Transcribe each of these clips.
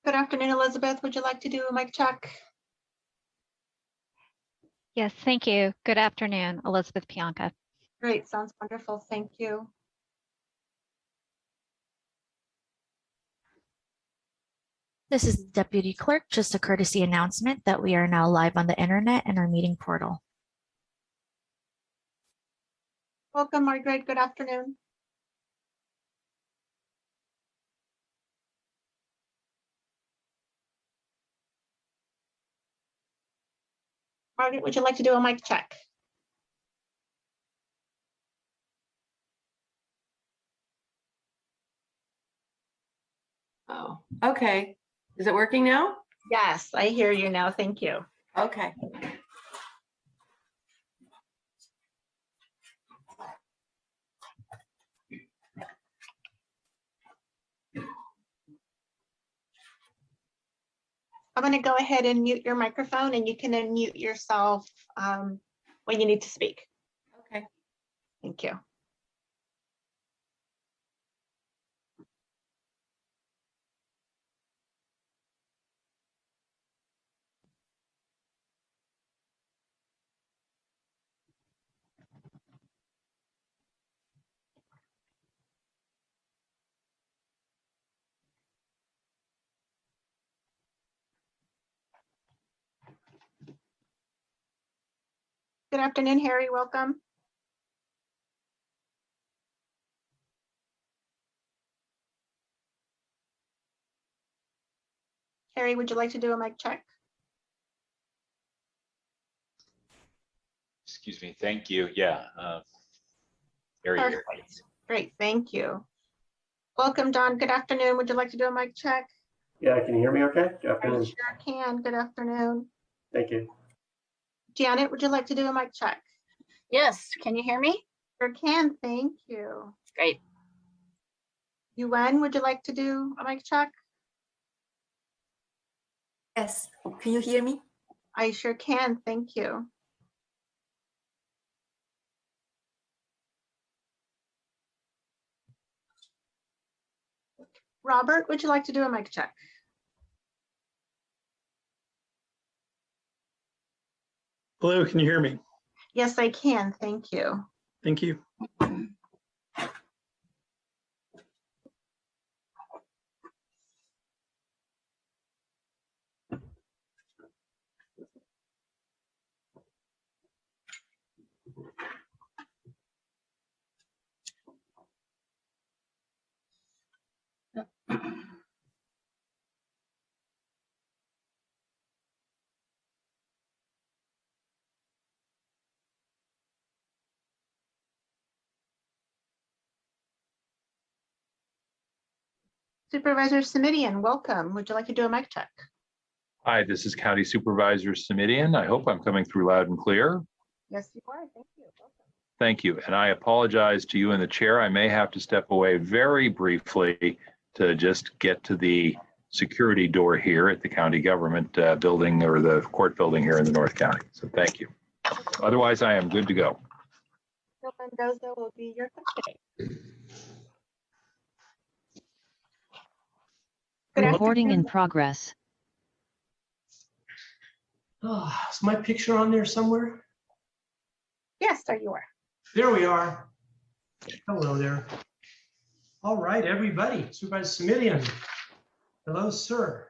Good afternoon, Elizabeth. Would you like to do a mic check? Yes, thank you. Good afternoon, Elizabeth Pianka. Great, sounds wonderful. Thank you. This is Deputy Clerk, just a courtesy announcement that we are now live on the internet and our meeting portal. Welcome, Margaret. Good afternoon. Margaret, would you like to do a mic check? Oh, okay. Is it working now? Yes, I hear you now. Thank you. Okay. I'm going to go ahead and mute your microphone, and you can unmute yourself when you need to speak. Okay. Thank you. Good afternoon, Harry. Welcome. Harry, would you like to do a mic check? Excuse me. Thank you. Yeah. Very good. Perfect. Great. Thank you. Welcome, Don. Good afternoon. Would you like to do a mic check? Yeah, can you hear me okay? Good I afternoon. sure can. Good afternoon. Thank you. Janet, would you like to do a mic check? Yes, can you hear me? Sure can. Thank you. Great. Yuen, would you like to do a mic check? Yes, can you hear me? I sure can. Thank you. Robert, would you like to do a mic check? Hello, can you hear me? Yes, I can. Thank you. Thank you. Supervisor Simidian, welcome. Would you like to do a mic check? Hi, this is County Supervisor Simidian. I hope I'm coming through loud and clear. Yes, you are. Thank you. Welcome. Thank you. And I apologize to you and the chair. I may have to step away very briefly to just get to the security door here at the county government building, or the court building here in the North County. So thank you. Otherwise, I am good to go. Bill Mendoza will be your custody. Good Recording in afternoon. progress. Oh, is my picture on there somewhere? Yes, there you are. There we are. Hello there. All right, everybody. Supervisor Simidian. Hello, sir.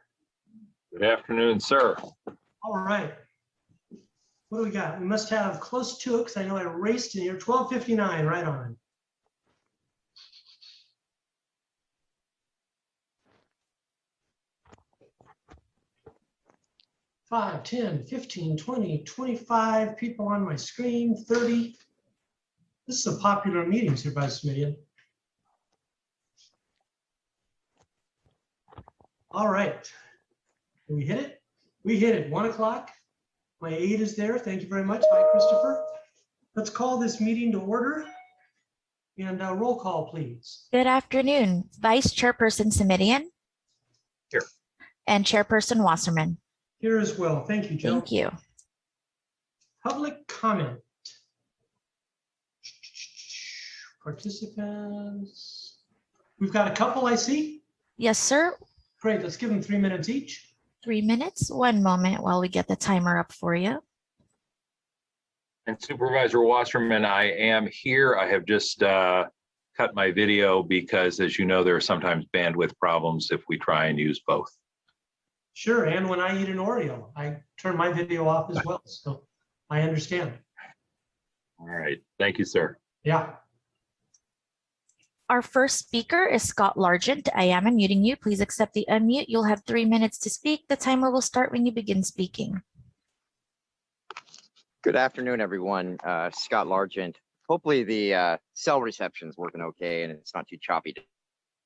Good afternoon, sir. All right. What do we got? We must have close to it because I know I raced in here. 12:59, right on. Five, 10, 15, 20, 25 people on my screen, 30. This is a popular meeting, Supervisor Simidian. All right. Did we hit it? We hit it. 1 o'clock. My aide is there. Thank you very much. Hi, Christopher. Let's call this meeting to order. And roll call, please. Good afternoon, Vice Chairperson Simidian. Here. And Chairperson Wasserman. Here as well. Thank you, Jill. Thank you. Public comment. Participants. We've got a couple, I see. Yes, sir. Great, let's give them 3 minutes each. 3 minutes. 1 moment while we get the timer up for you. And Supervisor Wasserman, I am here. I have just cut my video because, as you know, there are sometimes bandwidth problems if we try and use both. Sure, and when I eat an Oreo, I turn my video off as well, so I understand. All right. Thank you, sir. Yeah. Our first speaker is Scott Largent. I am unmuting you. Please accept the unmute. You'll have 3 minutes to speak. The timer will start when you begin speaking. Good afternoon, everyone. Scott Largent. Hopefully the cell reception's working okay and it's not too choppy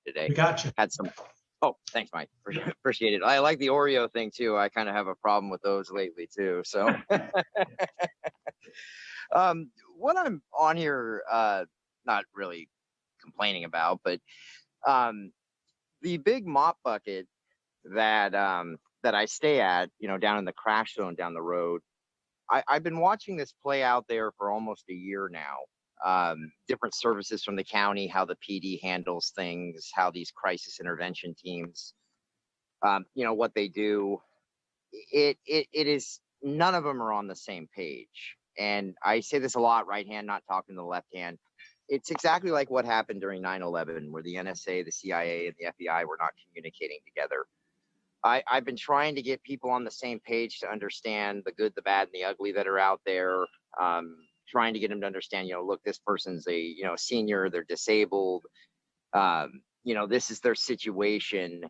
today. We got you. Had some. Oh, thanks, Mike. Appreciate it. I like the Oreo thing too. I kind of have a problem with those lately too. So, what I'm on here, not really complaining about, but the big mop bucket that that I stay at, you know, down in the crash zone down the road. I've been watching this play out there for almost a year now. Different services from the county, how the PD handles things, how these crisis intervention teams, you know, what they do. It is, none of them are on the same page. And I say this a lot, right hand, not talking to the left hand. It's exactly like what happened during 9/11, where the NSA, the CIA, and the FBI were not communicating together. I've been trying to get people on the same page to understand the good, the bad, and the ugly that are out there. Trying to get them to understand, you know, look, this person's a, you know, senior, they're disabled. You know, this is their situation.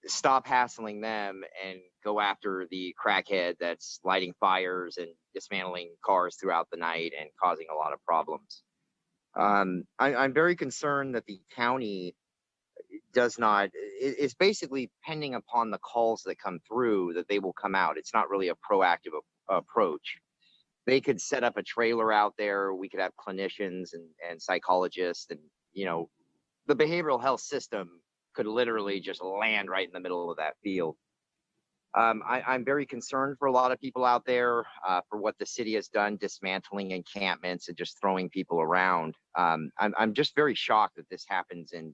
Stop hassling them and go after the crackhead that's lighting fires and dismantling cars throughout the night and causing a lot of problems. I'm very concerned that the county does not, it's basically pending upon the calls that come through that they will come out. It's not really a proactive approach. They could set up a trailer out there. We could have clinicians and psychologists, and, you know, the behavioral health system could literally just land right in the middle of that field. I'm very concerned for a lot of people out there for what the city has done, dismantling encampments and just throwing people around. I'm just very shocked that this happens in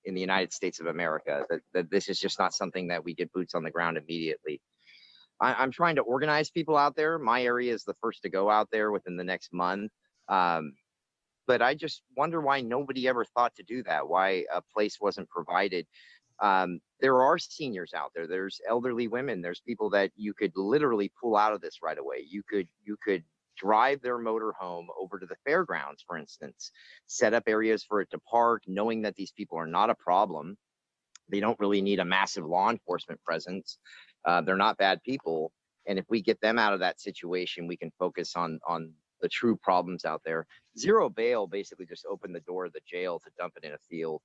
the United States of America, that this is just not something that we get boots on the ground immediately. I'm trying to organize people out there. My area is the first to go out there within the next month. But I just wonder why nobody ever thought to do that, why a place wasn't provided. There are seniors out there. There's elderly women. There's people that you could literally pull out of this right away. You could drive their motor home over to the fairgrounds, for instance, set up areas for it to park, knowing that these people are not a problem. They don't really need a massive law enforcement presence. They're not bad people. And if we get them out of that situation, we can focus on the true problems out there. Zero bail basically just opened the door of the jail to dump it in a field.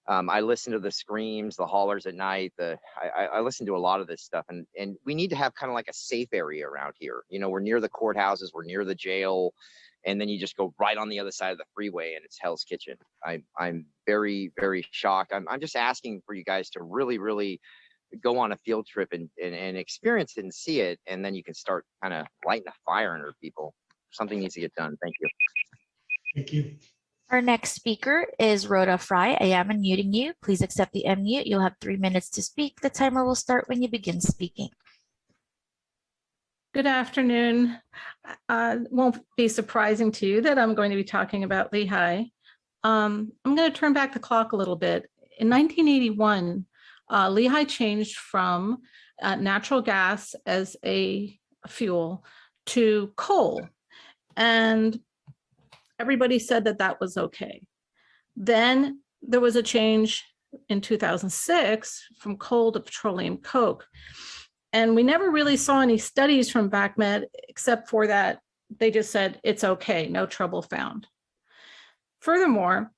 I listen to the screams, the hollers at night. I listen to a lot of this stuff, and we need to have kind of like a safe area around here. You know, we're near the courthouses, we're near the jail, and then you just go right on the other side of the freeway, and it's Hell's Kitchen. I'm very, very shocked. I'm just asking for you guys to really, really go on a field trip and experience it and see it, and then you can start kind of lighting a fire under people. Something needs to get done. Thank you. Thank you. Our next speaker is Rhoda Fry. I am unmuting you. Please accept the unmute. You'll have 3 minutes to speak. The timer will start when you begin speaking. Good afternoon. It won't be surprising to you that I'm going to be talking about Lehigh. I'm going to turn back the clock a little bit. In 1981, Lehigh changed from natural gas as a fuel to coal. And everybody said that that was okay. Then there was a change in 2006 from coal to petroleum coke. And we never really saw any studies from BACMed, except for that they just said it's okay, no trouble found. Furthermore,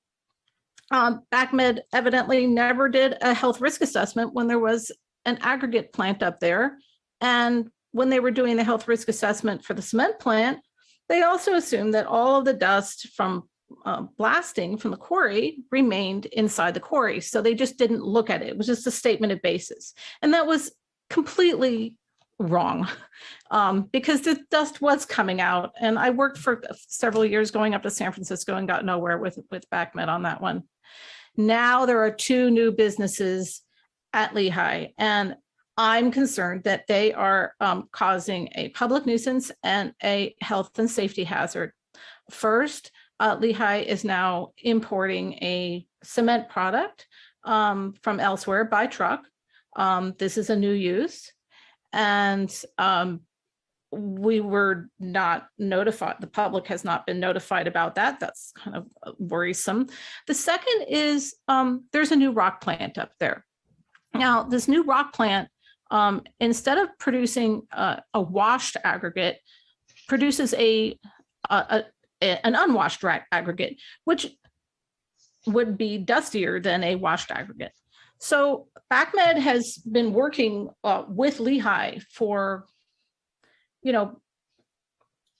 BACMed evidently never did a health risk assessment when there was an aggregate plant up there. And when they were doing the health risk assessment for the cement plant, they also assumed that all of the dust from blasting from the quarry remained inside the quarry. So they just didn't look at it. It was just a statement of basis. And that was completely wrong because the dust was coming out. And I worked for several years going up to San Francisco and got nowhere with BACMed on that one. Now there are 2 new businesses at Lehigh, and I'm concerned that they are causing a public nuisance and a health and safety hazard. First, Lehigh is now importing a cement product from elsewhere by truck. This is a new use, and we were not notified. The public has not been notified about that. That's kind of worrisome. The second is there's a new rock plant up there. Now, this new rock plant, instead of producing a washed aggregate, produces an unwashed aggregate, which would be dustier than a washed aggregate. So BACMed has been working with Lehigh for,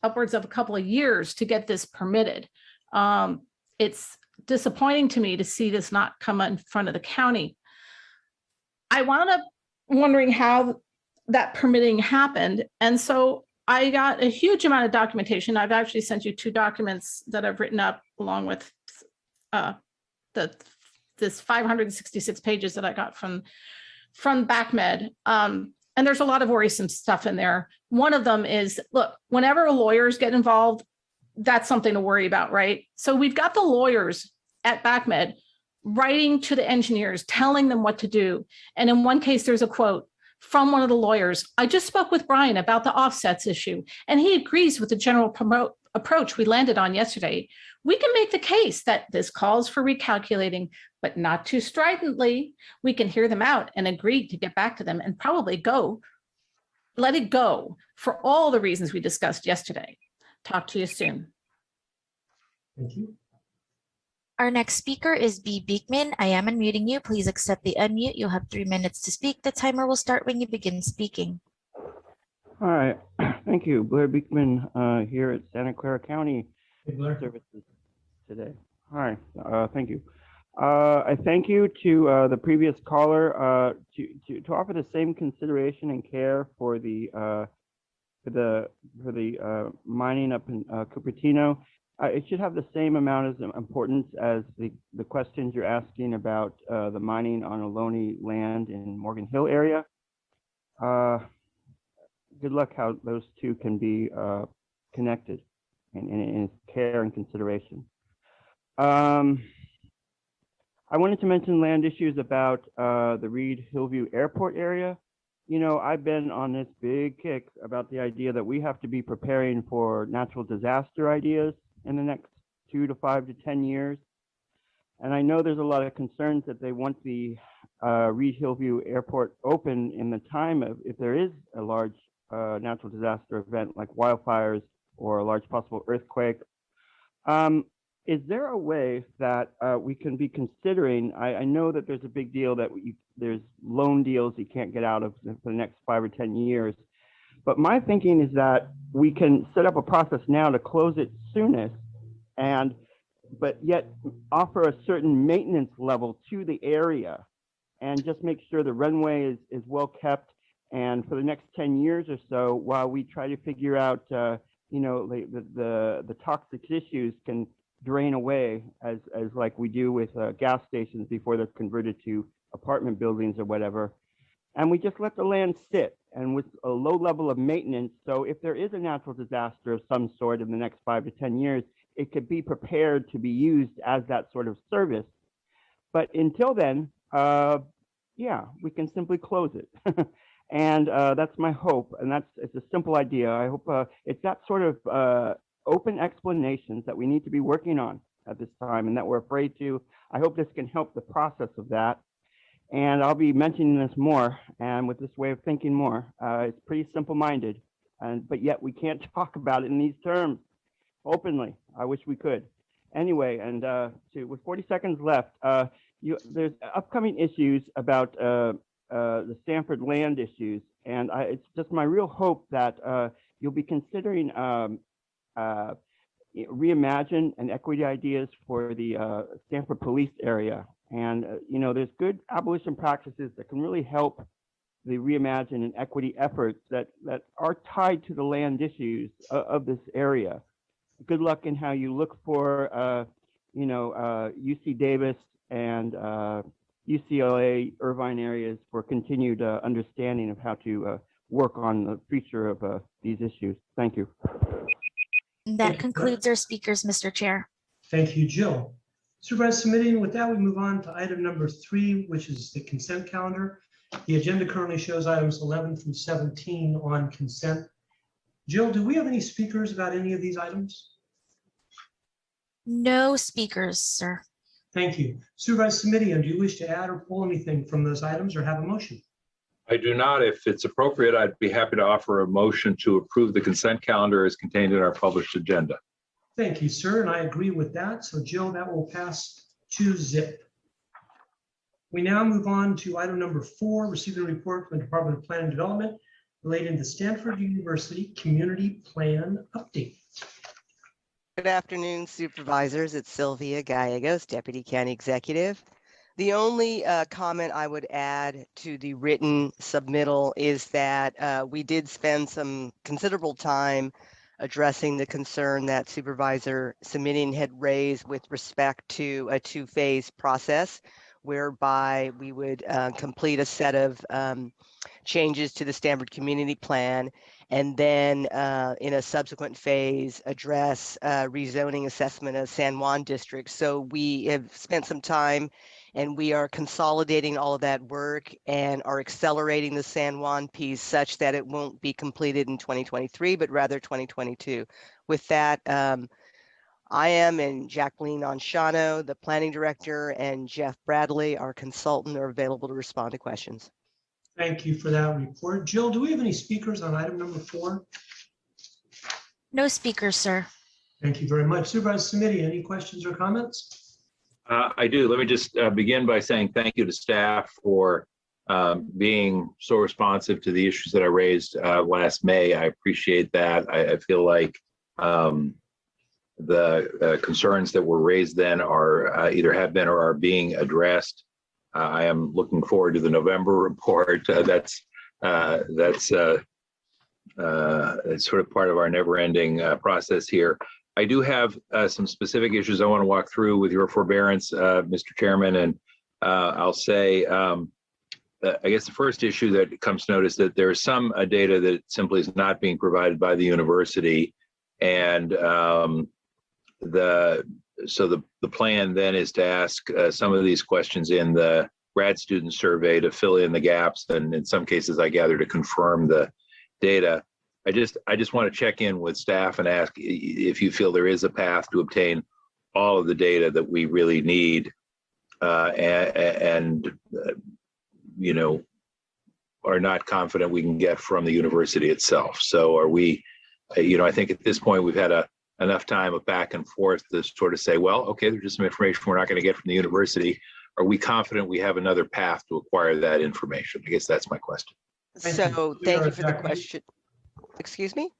upwards of a couple of years to get this permitted. It's disappointing to me to see this not come in front of the county. I wound up wondering how that permitting happened. And so I got a huge amount of documentation. I've actually sent you 2 documents that I've written up along with this 566 pages that I got from BACMed. And there's a lot of worrisome stuff in there. One of them is, look, whenever lawyers get involved, that's something to worry about, right? So we've got the lawyers at BACMed writing to the engineers, telling them what to do. And in one case, there's a quote from one of the lawyers. I just spoke with Brian about the offsets issue, and he agrees with the general approach we landed on yesterday. We can make the case that this calls for recalculating, but not too stridently. We can hear them out and agree to get back to them and probably let it go for all the reasons we discussed yesterday. Talk to you soon. Thank you. Our next speaker is B. Beekman. I am unmuting you. Please accept the unmute. You'll have 3 minutes to speak. The timer will start when you begin speaking. All right. Thank you. Blair Beekman here at Santa Clara County Services today. Hi. Thank you. I thank you to the previous caller to offer the same consideration and care for the mining up in Cupertino. It should have the same amount of importance as the questions you're asking about the mining on Ohlone land in Morgan Hill area. Good luck how those two can be connected in care and consideration. I wanted to mention land issues about the Reed Hillview Airport area. I've been on this big kick about the idea that we have to be preparing for natural disaster ideas in the next 2 to 5 to 10 years. And I know there's a lot of concerns that they want the Reed Hillview Airport open in the time of if there is a large natural disaster event like wildfires or a large possible earthquake. Is there a way that we can be considering? I know that there's a big deal that there's loan deals you can't get out of for the next 5 or 10 years. But my thinking is that we can set up a process now to close it soonest, but yet offer a certain maintenance level to the area and just make sure the runway is well kept. And for the next 10 years or so, while we try to figure out, the toxic issues can drain away as like we do with gas stations before they're converted to apartment buildings or whatever. And we just let the land sit and with a low level of maintenance. So if there is a natural disaster of some sort in the next 5 to 10 years, it could be prepared to be used as that sort of service. But until then, we can simply close it. And that's my hope. And it's a simple idea. I hope it's that sort of open explanations that we need to be working on at this time and that we're afraid to. I hope this can help the process of that. And I'll be mentioning this more and with this way of thinking more. It's pretty simple-minded, but yet we can't talk about it in these terms openly. I wish we could. Anyway, and with 40 seconds left, there's upcoming issues about the Stanford land issues. And it's just my real hope that you'll be considering reimagine and equity ideas for the Stanford police area. And, there's good abolition practices that can really help the reimagine and equity efforts that are tied to the land issues of this area. Good luck in how you look for, UC Davis and UCLA Irvine areas for continued understanding of how to work on the future of these issues. Thank you. That concludes our speakers, Mr. Chair. Thank you, Jill. Supervisor Submitting, with that, we move on to item number 3, which is the consent calendar. The agenda currently shows items 11 through 17 on consent. Jill, do we have any speakers about any of these items? No speakers, sir. Thank you. Supervisor Submitting, do you wish to add or pull anything from those items or have a motion? I do not. If it's appropriate, I'd be happy to offer a motion to approve the consent calendar as contained in our published agenda. Thank you, sir, and I agree with that. So Jill, that will pass to zip. We now move on to item number 4, receiving a report from the Department of Planning and Development relating to Stanford University Community Plan Update. Good afternoon, supervisors. It's Sylvia Gallegos, Deputy County Executive. The only comment I would add to the written submittal is that we did spend some considerable time addressing the concern that Supervisor Submitting had raised with respect to a 2-phase process, whereby we would complete a set of changes to the Stanford Community Plan, and then in a subsequent phase address rezoning assessment of San Juan District. So we have spent some time and we are consolidating all of that work and are accelerating the San Juan piece such that it won't be completed in 2023, but rather 2022. With that, I am and Jacqueline Anshano, the planning director, and Jeff Bradley, our consultant, are available to respond to questions. Thank you for that report. Jill, do we have any speakers on item number 4? No speakers, sir. Thank you very much. Supervisor Submitting, any questions or comments? I do. Let me just begin by saying thank you to staff for being so responsive to the issues that I raised last May. I appreciate that. I feel like the concerns that were raised then are either have been or are being addressed. I am looking forward to the November report. That's sort of part of our never-ending process here. I do have some specific issues I want to walk through with your forbearance, Mr. Chairman, and I'll say, I guess the first issue that comes to notice that there is some data that simply is not being provided by the university, and the plan then is to ask some of these questions in the grad student survey to fill in the gaps, and in some cases, I gather, to confirm the data. I just want to check in with staff and ask if you feel there is a path to obtain all of the data that we really need, and you know, are not confident we can get from the university itself. So are we, you know, I think at this point we've had enough time of back and forth to sort of say, well, okay, there's just some information we're not going to get from the university. Are we confident we have another path to acquire that information? I guess that's my question. So thank you for the question. Excuse me?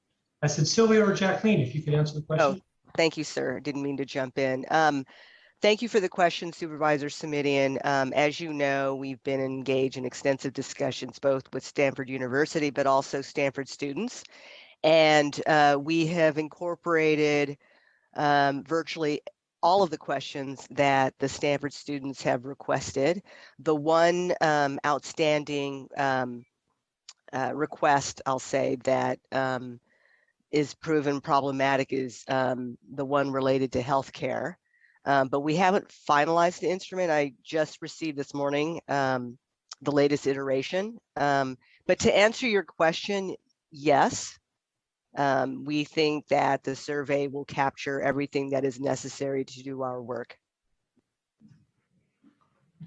I said Sylvia or Jacqueline, if you could answer the question. Oh, thank you, sir. Didn't mean to jump in. Thank you for the question, Supervisor Submitting. As you know, we've been engaged in extensive discussions both with Stanford University, but also Stanford students. And we have incorporated virtually all of the questions that the Stanford students have requested. The one outstanding request, I'll say, that is proven problematic is the one related to healthcare. But we haven't finalized the instrument. I just received this morning the latest iteration. But to answer your question, yes, we think that the survey will capture everything that is necessary to do our work.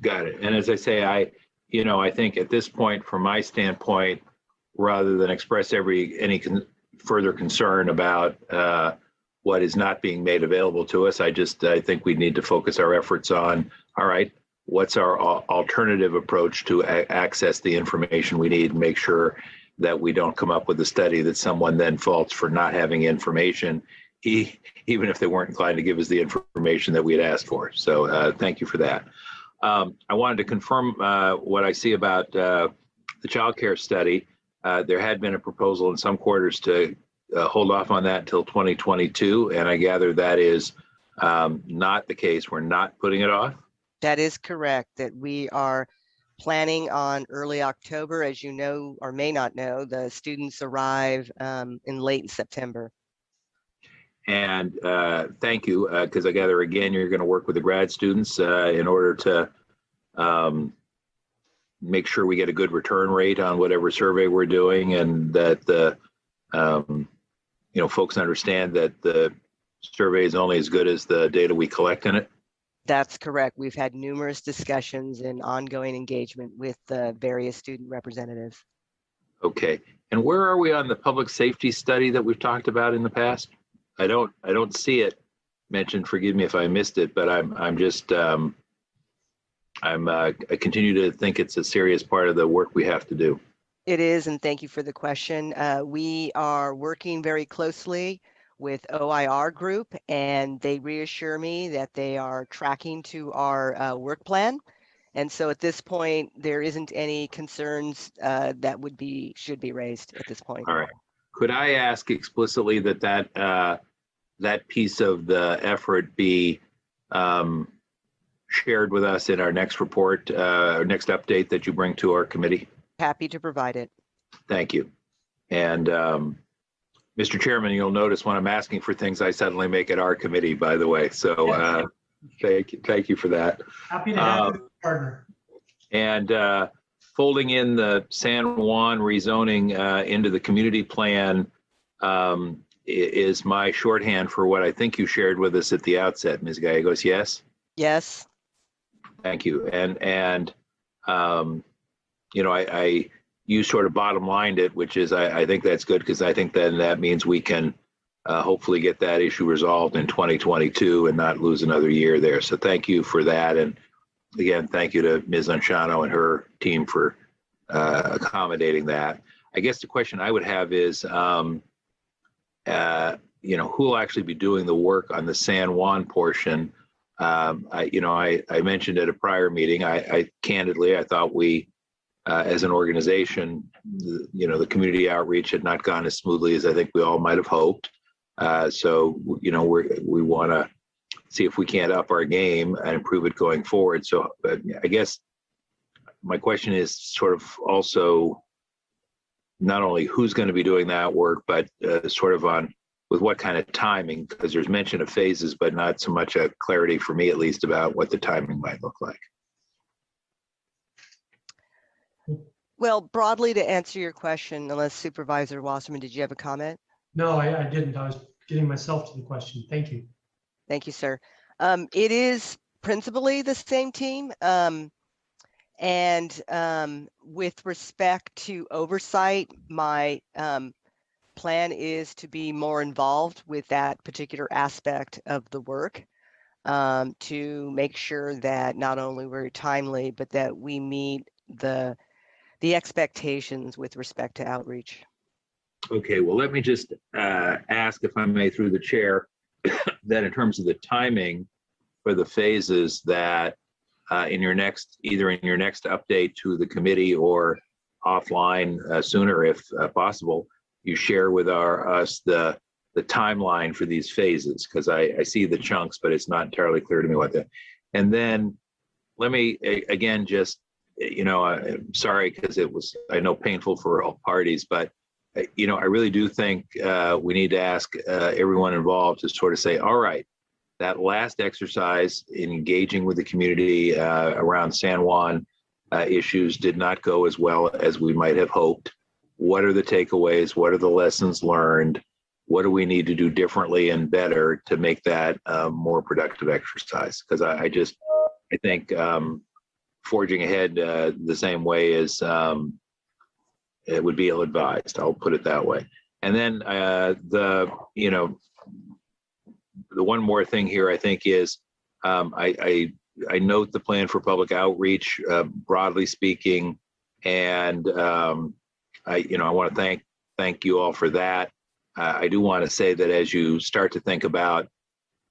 Got it. And as I say, I think at this point, from my standpoint, rather than express any further concern about what is not being made available to us, I think we need to focus our efforts on, all right, what's our alternative approach to access the information we need and make sure that we don't come up with a study that someone then faults for not having information, even if they weren't inclined to give us the information that we had asked for. So thank you for that. I wanted to confirm what I see about the child care study. There had been a proposal in some quarters to hold off on that until 2022, and I gather that is not the case. We're not putting it off. That is correct, that we are planning on early October. As you know, or may not know, the students arrive in late September. And thank you, because I gather, again, you're going to work with the grad students in order to make sure we get a good return rate on whatever survey we're doing, and that the folks understand that the survey is only as good as the data we collect in it. That's correct. We've had numerous discussions and ongoing engagement with the various student representatives. Okay. And where are we on the public safety study that we've talked about in the past? I don't see it mentioned. Forgive me if I missed it, but I continue to think it's a serious part of the work we have to do. It is, and thank you for the question. We are working very closely with OIR Group, and they reassure me that they are tracking to our work plan. And so at this point, there isn't any concerns that should be raised at this point. All right. Could I ask explicitly that piece of the effort be shared with us in our next report, or next update that you bring to our committee? Happy to provide it. Thank you. And Mr. Chairman, you'll notice when I'm asking for things, I suddenly make it our committee, by the way. So thank you for that. Happy to have you as a partner. And folding in the San Juan rezoning into the community plan is my shorthand for what I think you shared with us at the outset, Ms. Gallegos. Yes? Yes. Thank you. And you sort of bottom lined it, which is I think that's good, because I think then that means we can hopefully get that issue resolved in 2022 and not lose another year there. So thank you for that. And again, thank you to Ms. Anshano and her team for accommodating that. I guess the question I would have is, who will actually be doing the work on the San Juan portion? I mentioned at a prior meeting, I candidly thought we, as an organization, the community outreach had not gone as smoothly as I think we all might have hoped. So we want to see if we can't up our game and improve it going forward. So I guess my question is sort of also not only who's going to be doing that work, but sort of on with what kind of timing, because there's mention of phases, but not so much a clarity for me, at least, about what the timing might look like. Well, broadly to answer your question, unless Supervisor Wasserman, did you have a comment? No, I didn't. I was getting myself to the question. Thank you. Thank you, sir. It is principally the same team. With respect to oversight, my plan is to be more involved with that particular aspect of the work, to make sure that not only we're timely, but that we meet the expectations with respect to outreach. Okay, well, let me just ask, if I may, through the chair, that in terms of the timing for the phases, that either in your next update to the committee or offline sooner, if possible, you share with us the timeline for these phases, because I see the chunks, but it's not entirely clear to me what and then let me again just, I'm sorry, because it was, I know, painful for all parties, but I really do think we need to ask everyone involved to sort of say, all right, that last exercise in engaging with the community around San Juan issues did not go as well as we might have hoped. What are the takeaways? What are the lessons learned? What do we need to do differently and better to make that a more productive exercise? Because I think forging ahead the same way is it would be ill-advised. I'll put it that way. And then the one more thing here, I think, is I note the plan for public outreach, broadly speaking, and I want to thank you all for that. I do want to say that as you start to think about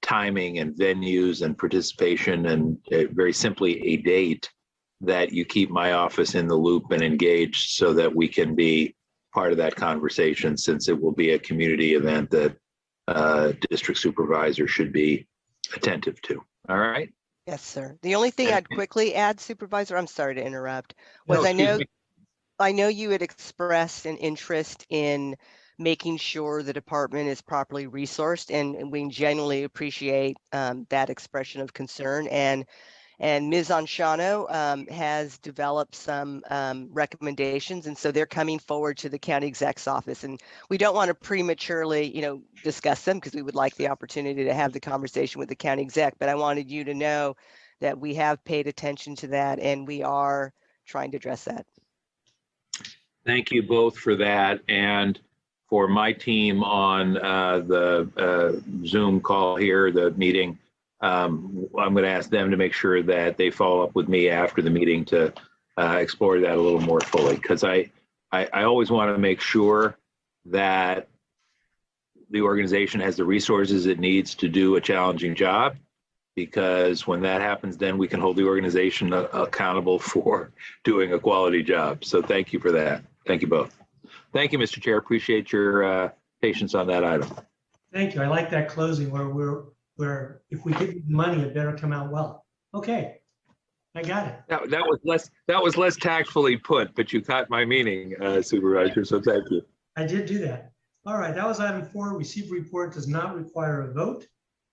timing and venues and participation and very simply a date, that you keep my office in the loop and engaged so that we can be part of that conversation, since it will be a community event that district supervisor should be attentive to. All right. Yes, sir. The only thing I'd quickly add, Supervisor, I'm sorry to interrupt, was No, excuse me. I know you had expressed an interest in making sure the department is properly resourced, and we genuinely appreciate that expression of concern. And Ms. Anshano has developed some recommendations, and so they're coming forward to the county exec's office. And we don't want to prematurely, discuss them because we would like the opportunity to have the conversation with the county exec. But I wanted you to know that we have paid attention to that, and we are trying to address that. Thank you both for that. And for my team on the Zoom call here, the meeting, I'm going to ask them to make sure that they follow up with me after the meeting to explore that a little more fully, because I always want to make sure that the organization has the resources it needs to do a challenging job, because when that happens, then we can hold the organization accountable for doing a quality job. So thank you for that. Thank you both. Thank you, Mr. Chair. Appreciate your patience on that item. Thank you. I like that closing where if we give you money, it better come out well. Okay, I got it. That was less tactfully put, but you caught my meaning, Supervisor. So thank you. I did do that. All right, that was item 4. Receive report does not require a vote.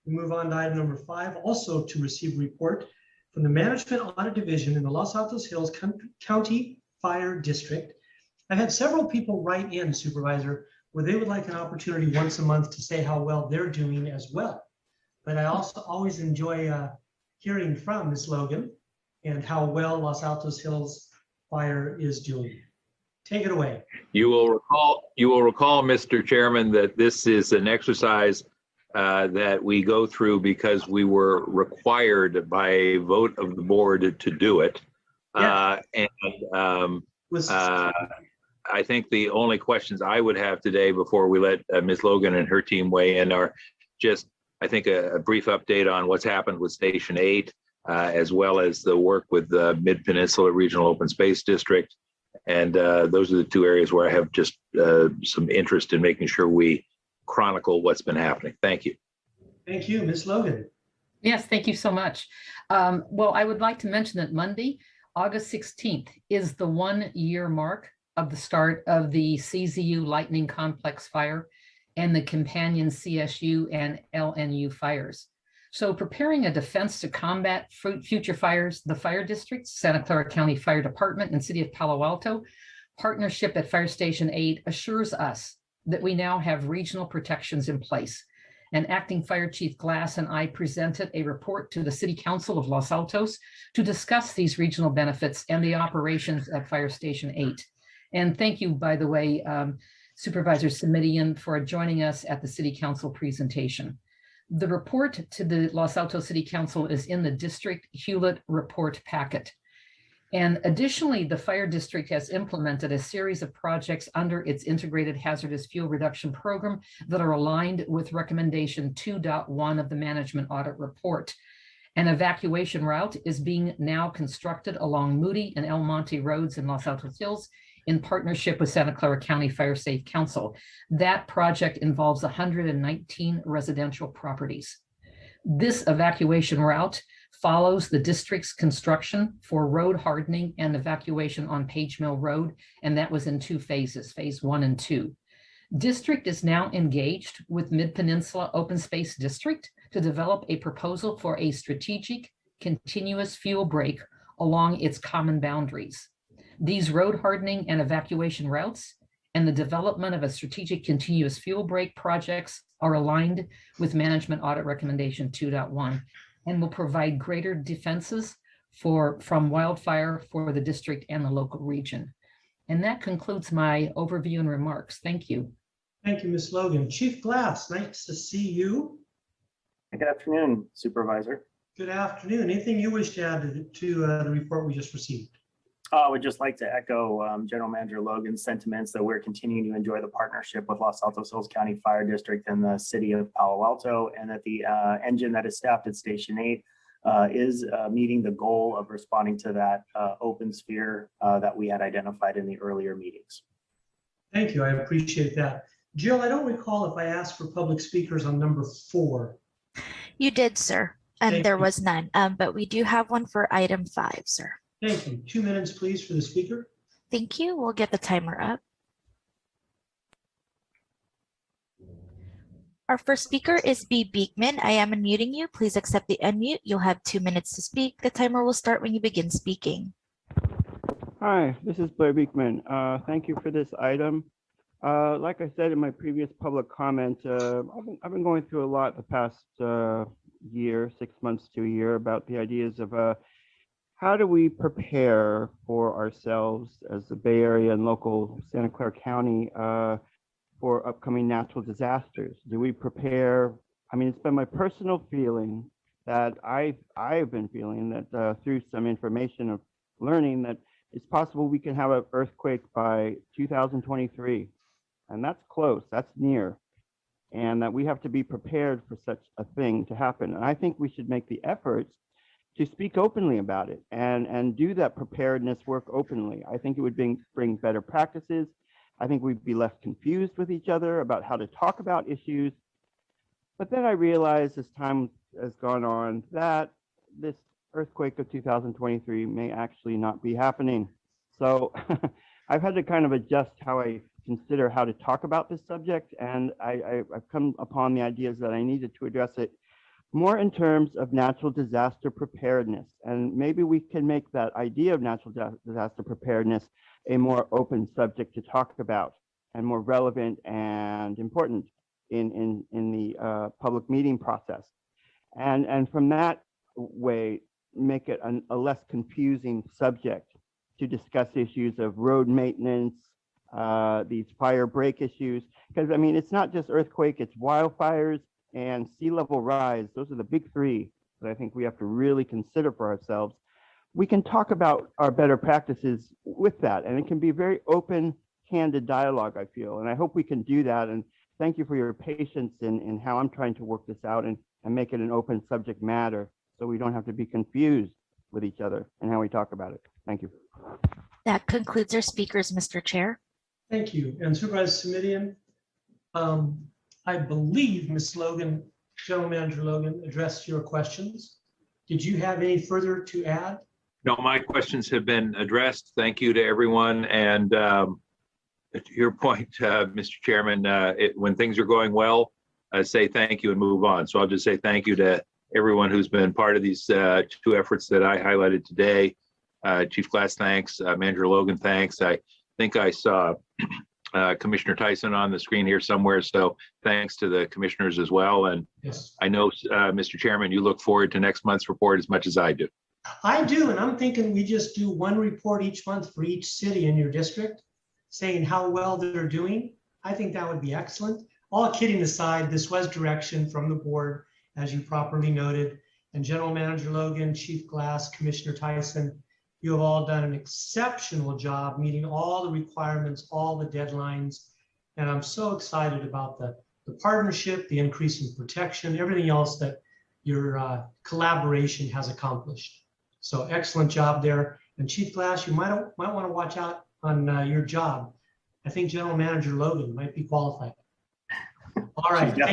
We move on to item number 5, also to receive report from the Management Audit Division in the Los Altos Hills County Fire District. I've had several people write in, Supervisor, where they would like an opportunity once a month to say how well they're doing as well. But I also always enjoy hearing from Ms. Logan and how well Los Altos Hills Fire is doing. Take it away. You will recall, Mr. Chairman, that this is an exercise that we go through because we were required by a vote of the board to do it. Yeah. I think the only questions I would have today before we let Ms. Logan and her team weigh in are just, I think, a brief update on what's happened with Station 8, as well as the work with the Mid-Peninsula Regional Open Space District. And those are the 2 areas where I have just some interest in making sure we chronicle what's been happening. Thank you. Thank you, Ms. Logan. Yes, thank you so much. Well, I would like to mention that Monday, August 16th, is the 1-year mark of the start of the CZU Lightning Complex fire and the companion CSU and LNU fires. So preparing a defense to combat future fires, the fire districts, Santa Clara County Fire Department and City of Palo Alto, partnership at Fire Station 8 assures us that we now have regional protections in place. And Acting Fire Chief Glass and I presented a report to the City Council of Los Altos to discuss these regional benefits and the operations at Fire Station 8. And thank you, by the way, Supervisor Simitian, for joining us at the City Council presentation. The report to the Los Altos City Council is in the District Hewlett report packet. And additionally, the fire district has implemented a series of projects under its integrated hazardous fuel reduction program that are aligned with recommendation 2.1 of the management audit report. An evacuation route is being now constructed along Moody and El Monte roads in Los Altos Hills in partnership with Santa Clara County Fire Safe Council. That project involves 119 residential properties. This evacuation route follows the district's construction for road hardening and evacuation on Page Mill Road, and that was in 2 phases, phase 1 and 2. District is now engaged with Mid-Peninsula Open Space District to develop a proposal for a strategic continuous fuel break along its common boundaries. These road hardening and evacuation routes and the development of a strategic continuous fuel break projects are aligned with management audit recommendation 2.1 and will provide greater defenses from wildfire for the district and the local region. And that concludes my overview and remarks. Thank you. Thank you, Ms. Logan. Chief Glass, nice to see you. Good afternoon, Supervisor. Good afternoon. Anything you wish to add to the report we just received? I would just like to echo General Manager Logan's sentiments that we're continuing to enjoy the partnership with Los Altos Hills County Fire District and the City of Palo Alto, and that the engine that is staffed at Station 8 is meeting the goal of responding to that open sphere that we had identified in the earlier meetings. Thank you. I appreciate that. Jill, I don't recall if I asked for public speakers on number 4. You did, sir. And Thank there you. was none, but we do have one for item 5, sir. Thank you. 2 minutes, please, for the speaker. Thank you. We'll get the timer up. Our first speaker is B. Beekman. I am unmuting you. Please accept the unmute. You'll have 2 minutes to speak. The timer will start when you begin speaking. Hi, this is Blair Beekman. Thank you for this item. Like I said in my previous public comment, I've been going through a lot the past year, 6 months to a year, about the ideas of how do we prepare for ourselves as the Bay Area and local Santa Clara County for upcoming natural disasters? Do we prepare? I mean, it's been my personal feeling that I've been feeling that through some information of learning that it's possible we can have an earthquake by 2023. And that's close, that's near. And that we have to be prepared for such a thing to happen. And I think we should make the efforts to speak openly about it and do that preparedness work openly. I think it would bring better practices. I think we'd be less confused with each other about how to talk about issues. But then I realized as time has gone on that this earthquake of 2023 may actually not be happening. So I've had to kind of adjust how I consider how to talk about this subject, and I've come upon the ideas that I needed to address it more in terms of natural disaster preparedness. And maybe we can make that idea of natural disaster preparedness a more open subject to talk about and more relevant and important in the public meeting process. And from that way, make it a less confusing subject to discuss issues of road maintenance, these fire break issues. Because I mean, it's not just earthquake, it's wildfires and sea level rise. Those are the big three that I think we have to really consider for ourselves. We can talk about our better practices with that, and it can be very open, candid dialogue, I feel. And I hope we can do that. And thank you for your patience in how I'm trying to work this out and make it an open subject matter so we don't have to be confused with each other and how we talk about it. Thank you. That concludes our speakers, Mr. Chair. Thank you. And Supervisor Simidian, I believe Ms. Logan, General Manager Logan, addressed your questions. Did you have any further to add? No, my questions have been addressed. Thank you to everyone. And to your point, Mr. Chairman, when things are going well, say thank you and move on. So I'll just say thank you to everyone who's been part of these 2 efforts that I highlighted today. Chief Glass, thanks. Manager Logan, thanks. I think I saw Commissioner Tyson on the screen here somewhere. So thanks to the commissioners as well. And yes, I know, Mr. Chairman, you look forward to next month's report as much as I do. I do, and I'm thinking we just do 1 report each month for each city in your district, saying how well they're doing. I think that would be excellent. All kidding aside, this was direction from the board, as you properly noted, and General Manager Logan, Chief Glass, Commissioner Tyson, you have all done an exceptional job meeting all the requirements, all the deadlines, and I'm so excited about the partnership, the increase in protection, everything else that your collaboration has accomplished. So excellent job there. And Chief Glass, you might want to watch out on your job. I think General Manager Logan might be qualified. All right. She's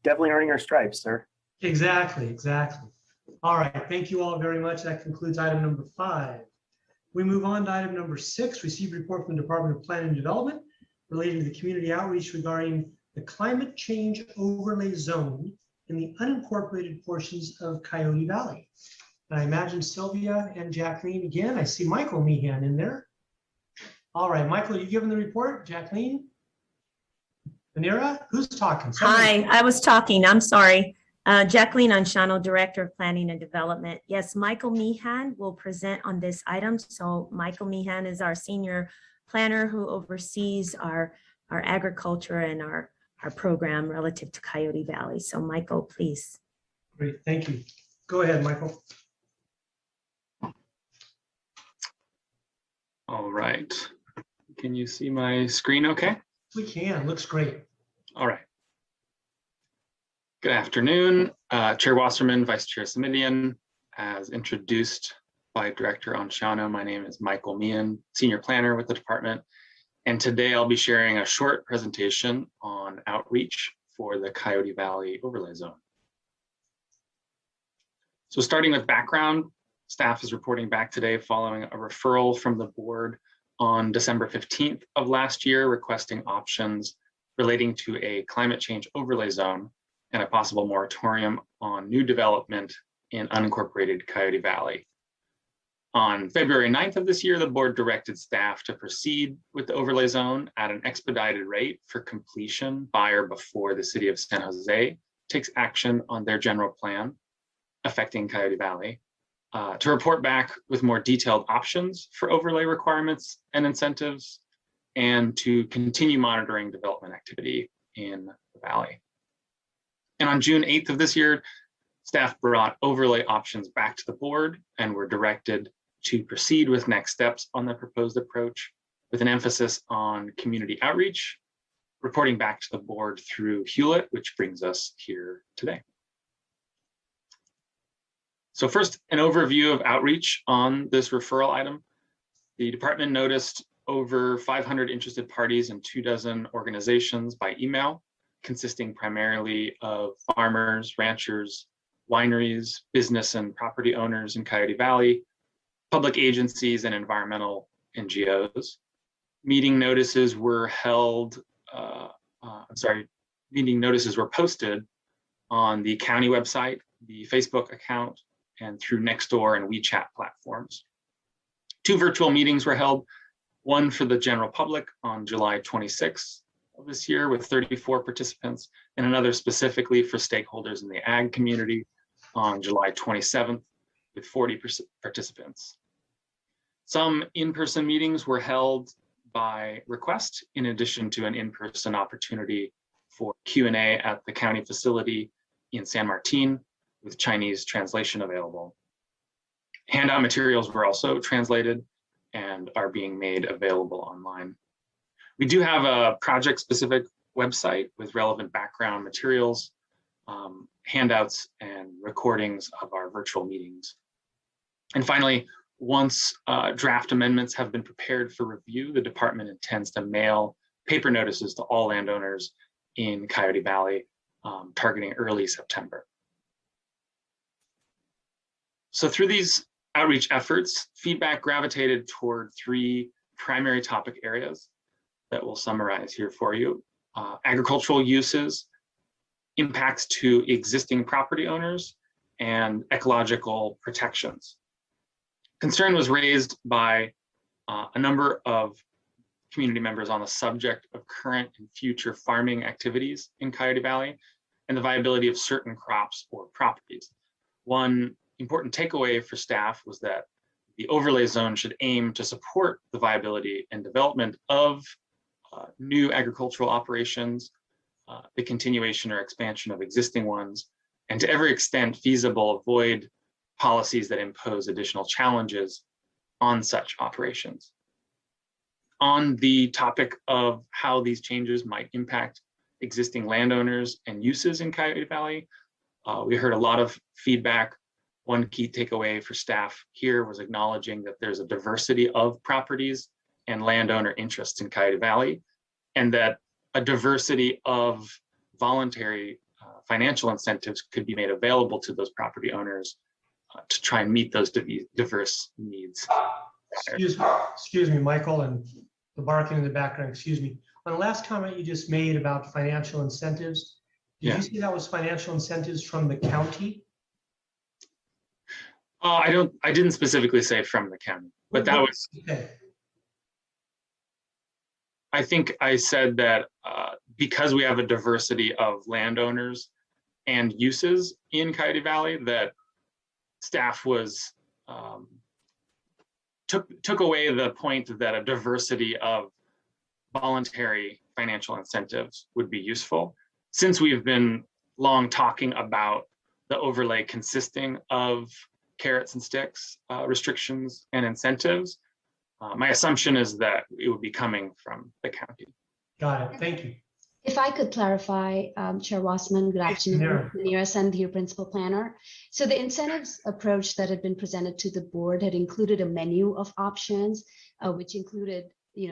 definitely earning her stripes, sir. Exactly. All right. Thank you all very much. That concludes item number 5. We move on to item number 6, receive report from the Department of Planning and Development relating to the community outreach regarding the climate change overlay zone in the unincorporated portions of Coyote Valley. And I imagine Sylvia and Jacqueline again. I see Michael Meehan in there. All right, Michael, you giving the report? Jacqueline? Vanera? Who's talking? Somebody. Hi, I was talking. I'm sorry. Jacqueline Anshano, Director of Planning and Development. Yes, Michael Meehan will present on this item. So Michael Meehan is our senior planner who oversees our agriculture and our program relative to Coyote Valley. So Michael, please. Great, thank you. Go ahead, Michael. All right. Can you see my screen okay? We can, looks great. All right. Good afternoon, Chair Wasserman, Vice Chair Simidian. As introduced by Director Anshano, my name is Michael Meehan, Senior Planner with the department. And today I'll be sharing a short presentation on outreach for the Coyote Valley Overlay Zone. So starting with background, staff is reporting back today following a referral from the board on December 15th of last year, requesting options relating to a climate change overlay zone and a possible moratorium on new development in unincorporated Coyote Valley. On February 9th of this year, the board directed staff to proceed with the overlay zone at an expedited rate for completion by or before the city of San Jose takes action on their general plan affecting Coyote Valley, to report back with more detailed options for overlay requirements and incentives, and to continue monitoring development activity in the valley. And on June 8th of this year, staff brought overlay options back to the board and were directed to proceed with next steps on the proposed approach, with an emphasis on community outreach, reporting back to the board through Hewlett, which brings us here today. So first, an overview of outreach on this referral item. The department noticed over 500 interested parties and 24 organizations by email, consisting primarily of farmers, ranchers, wineries, business and property owners in Coyote Valley, public agencies, and environmental NGOs. Meeting notices were posted on the county website, the Facebook account, and through Nextdoor and WeChat platforms. 2 virtual meetings were held, one for the general public on July 26th of this year with 34 participants, and another specifically for stakeholders in the ag community on July 27th with 40 participants. Some in-person meetings were held by request, in addition to an in-person opportunity for Q&A at the county facility in San Martin, with Chinese translation available. Handout materials were also translated and are being made available online. We do have a project-specific website with relevant background materials, handouts, and recordings of our virtual meetings. And finally, once draft amendments have been prepared for review, the department intends to mail paper notices to all landowners in Coyote Valley, targeting early September. So through these outreach efforts, feedback gravitated toward 3 primary topic areas that we'll summarize here for you. Agricultural uses, impacts to existing property owners, and ecological protections. Concern was raised by a number of community members on the subject of current and future farming activities in Coyote Valley and the viability of certain crops or properties. One important takeaway for staff was that the overlay zone should aim to support the viability and development of new agricultural operations, the continuation or expansion of existing ones, and to every extent feasible, avoid policies that impose additional challenges on such operations. On the topic of how these changes might impact existing landowners and uses in Coyote Valley, we heard a lot of feedback. One key takeaway for staff here was acknowledging that there's a diversity of properties and landowner interests in Coyote Valley, and that a diversity of voluntary financial incentives could be made available to those property owners to try and meet those diverse needs. Excuse me, Michael, and the barking in the background, excuse me. On the last comment you just made about financial incentives, did you say that was financial incentives from the county? I didn't specifically say from the county, but that was, okay. I think I said that because we have a diversity of landowners and uses in Coyote Valley, that staff was took away the point that a diversity of voluntary financial incentives would be useful. Since we've been long talking about the overlay consisting of carrots and sticks, restrictions and incentives, my assumption is that it would be coming from the county. Got it, thank you. If I could clarify, Chair Wasserman, good afternoon, Neera Sandhir, Principal Planner. So the incentives approach that had been presented to the board had included a menu of options, which included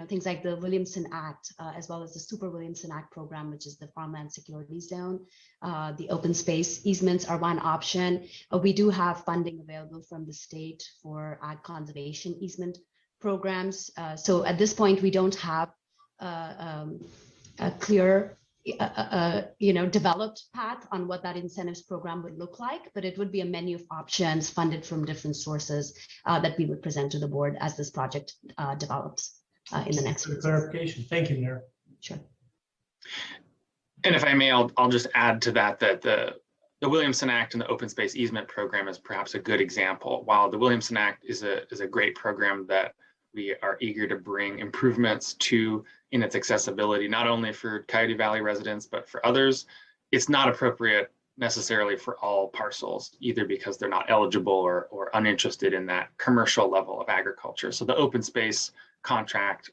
things like the Williamson Act, as well as the Super Williamson Act program, which is the farmland security zone. The open space easements are one option. We do have funding available from the state for ag conservation easement programs. So at this point, we don't have a clear developed path on what that incentives program would look like, but it would be a menu of options funded from different sources that we would present to the board as this project develops in the next For clarification. Thank you, Mayor. Sure. And if I may, I'll just add to that the Williamson Act and the Open Space Easement Program is perhaps a good example. While the Williamson Act is a great program that we are eager to bring improvements to in its accessibility, not only for Coyote Valley residents, but for others, it's not appropriate necessarily for all parcels, either because they're not eligible or uninterested in that commercial level of agriculture. So the open space contract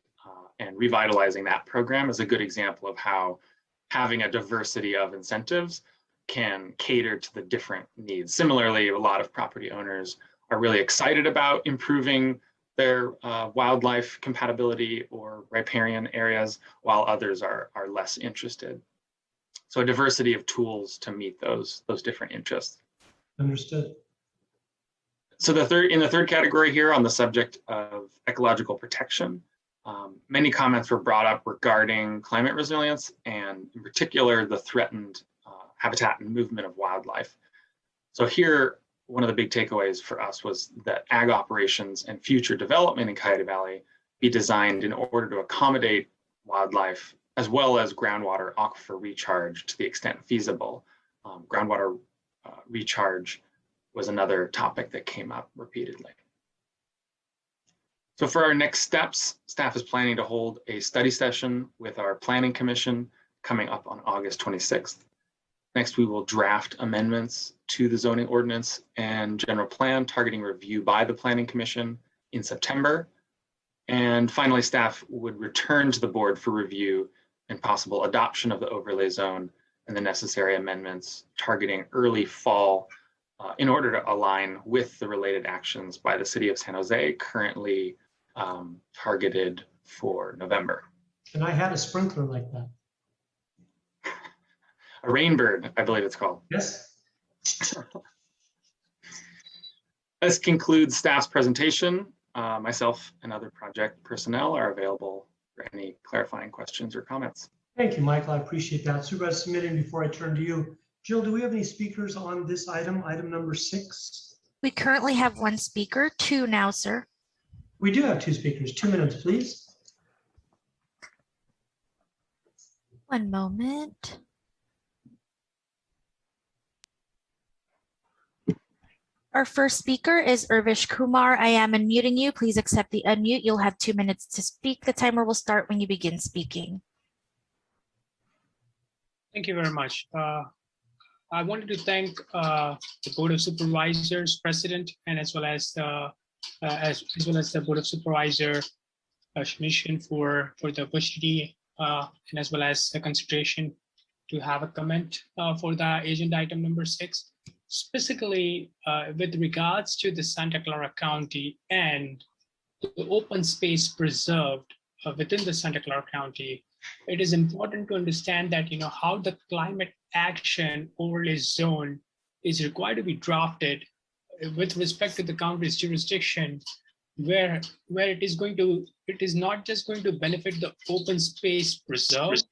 and revitalizing that program is a good example of how having a diversity of incentives can cater to the different needs. Similarly, a lot of property owners are really excited about improving their wildlife compatibility or riparian areas, while others are less interested. So a diversity of tools to meet those different interests. Understood. So in the third category here on the subject of ecological protection, many comments were brought up regarding climate resilience and in particular the threatened habitat and movement of wildlife. So here, one of the big takeaways for us was that ag operations and future development in Coyote Valley be designed in order to accommodate wildlife as well as groundwater aquifer recharge to the extent feasible. Groundwater recharge was another topic that came up repeatedly. So for our next steps, staff is planning to hold a study session with our Planning Commission coming up on August 26th. Next, we will draft amendments to the zoning ordinance and general plan targeting review by the Planning Commission in September. And finally, staff would return to the board for review and possible adoption of the overlay zone and the necessary amendments targeting early fall in order to align with the related actions by the City of San Jose currently targeted for November. And I had a sprinkler like that. A rainbird, I believe it's called. Yes. This concludes staff's presentation. Myself and other project personnel are available for any clarifying questions or comments. Thank you, Michael. I appreciate that. Supervisor Submitting, before I turn to you, Jill, do we have any speakers on this item, item number 6? We currently have one speaker, 2 now, sir. We do have 2 speakers. 2 minutes, please. One moment. Our first speaker is Urvish Kumar. I am unmuting you. Please accept the unmute. You'll have 2 minutes to speak. The timer will start when you begin speaking. Thank you very much. I wanted to thank the Board of Supervisors, President, and as well as the Board of Supervisor Commission for the opportunity and as well as the consideration to have a comment for the agenda item number 6. Specifically, with regards to the Santa Clara County and the open space preserved within the Santa Clara County, it is important to understand that how the climate action overlay zone is required to be drafted with respect to the county's jurisdiction, where it is not just going to benefit the open space preserve,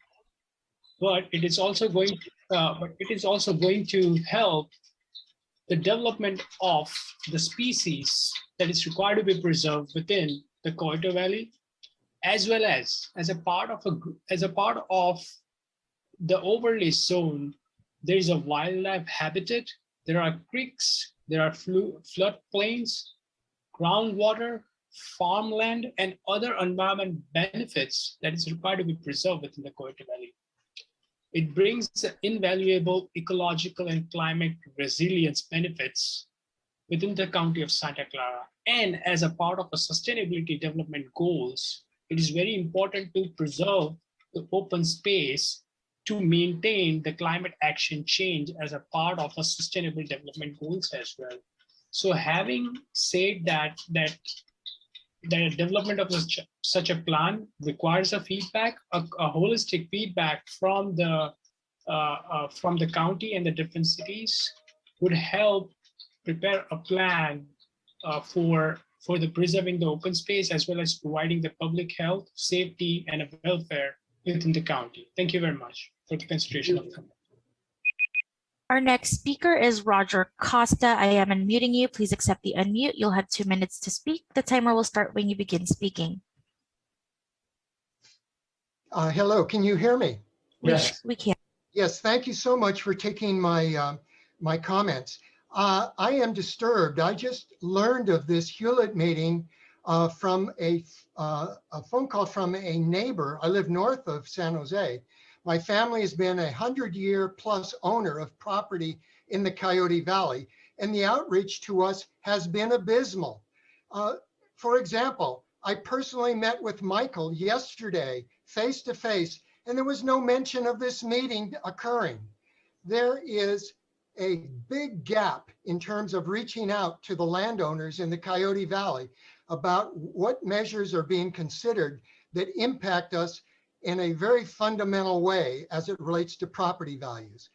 but it is also going to help the development of the species that is required to be preserved within the Coyote Valley, as well as a part of the overlay zone. There is a wildlife habitat. There are creeks. There are floodplains, groundwater, farmland, and other environment benefits that is required to be preserved within the Coyote Valley. It brings invaluable ecological and climate resilience benefits within the county of Santa Clara. And as a part of a sustainability development goals, it is very important to preserve the open space to maintain the climate action change as a part of a sustainable development goals as well. So having said that the development of such a plan requires a feedback, a holistic feedback from the county and the different cities would help prepare a plan for the preserving the open space as well as providing the public health, safety, and welfare within the county. Thank you very much for the consideration of that. Our next speaker is Roger Costa. I am unmuting you. Please accept the unmute. You'll have 2 minutes to speak. The timer will start when you begin speaking. Hello, can you hear me? Yes. We can. Yes, thank you so much for taking my my comments. I am disturbed. I just learned of this Hewlett meeting from a phone call from a neighbor. I live north of San Jose. My family has been 100-year-plus owner of property in the Coyote Valley, and the outreach to us has been abysmal. For example, I personally met with Michael yesterday, face to face, and there was no mention of this meeting occurring. There is a big gap in terms of reaching out to the landowners in the Coyote Valley about what measures are being considered that impact us in a very fundamental way as it relates to property values.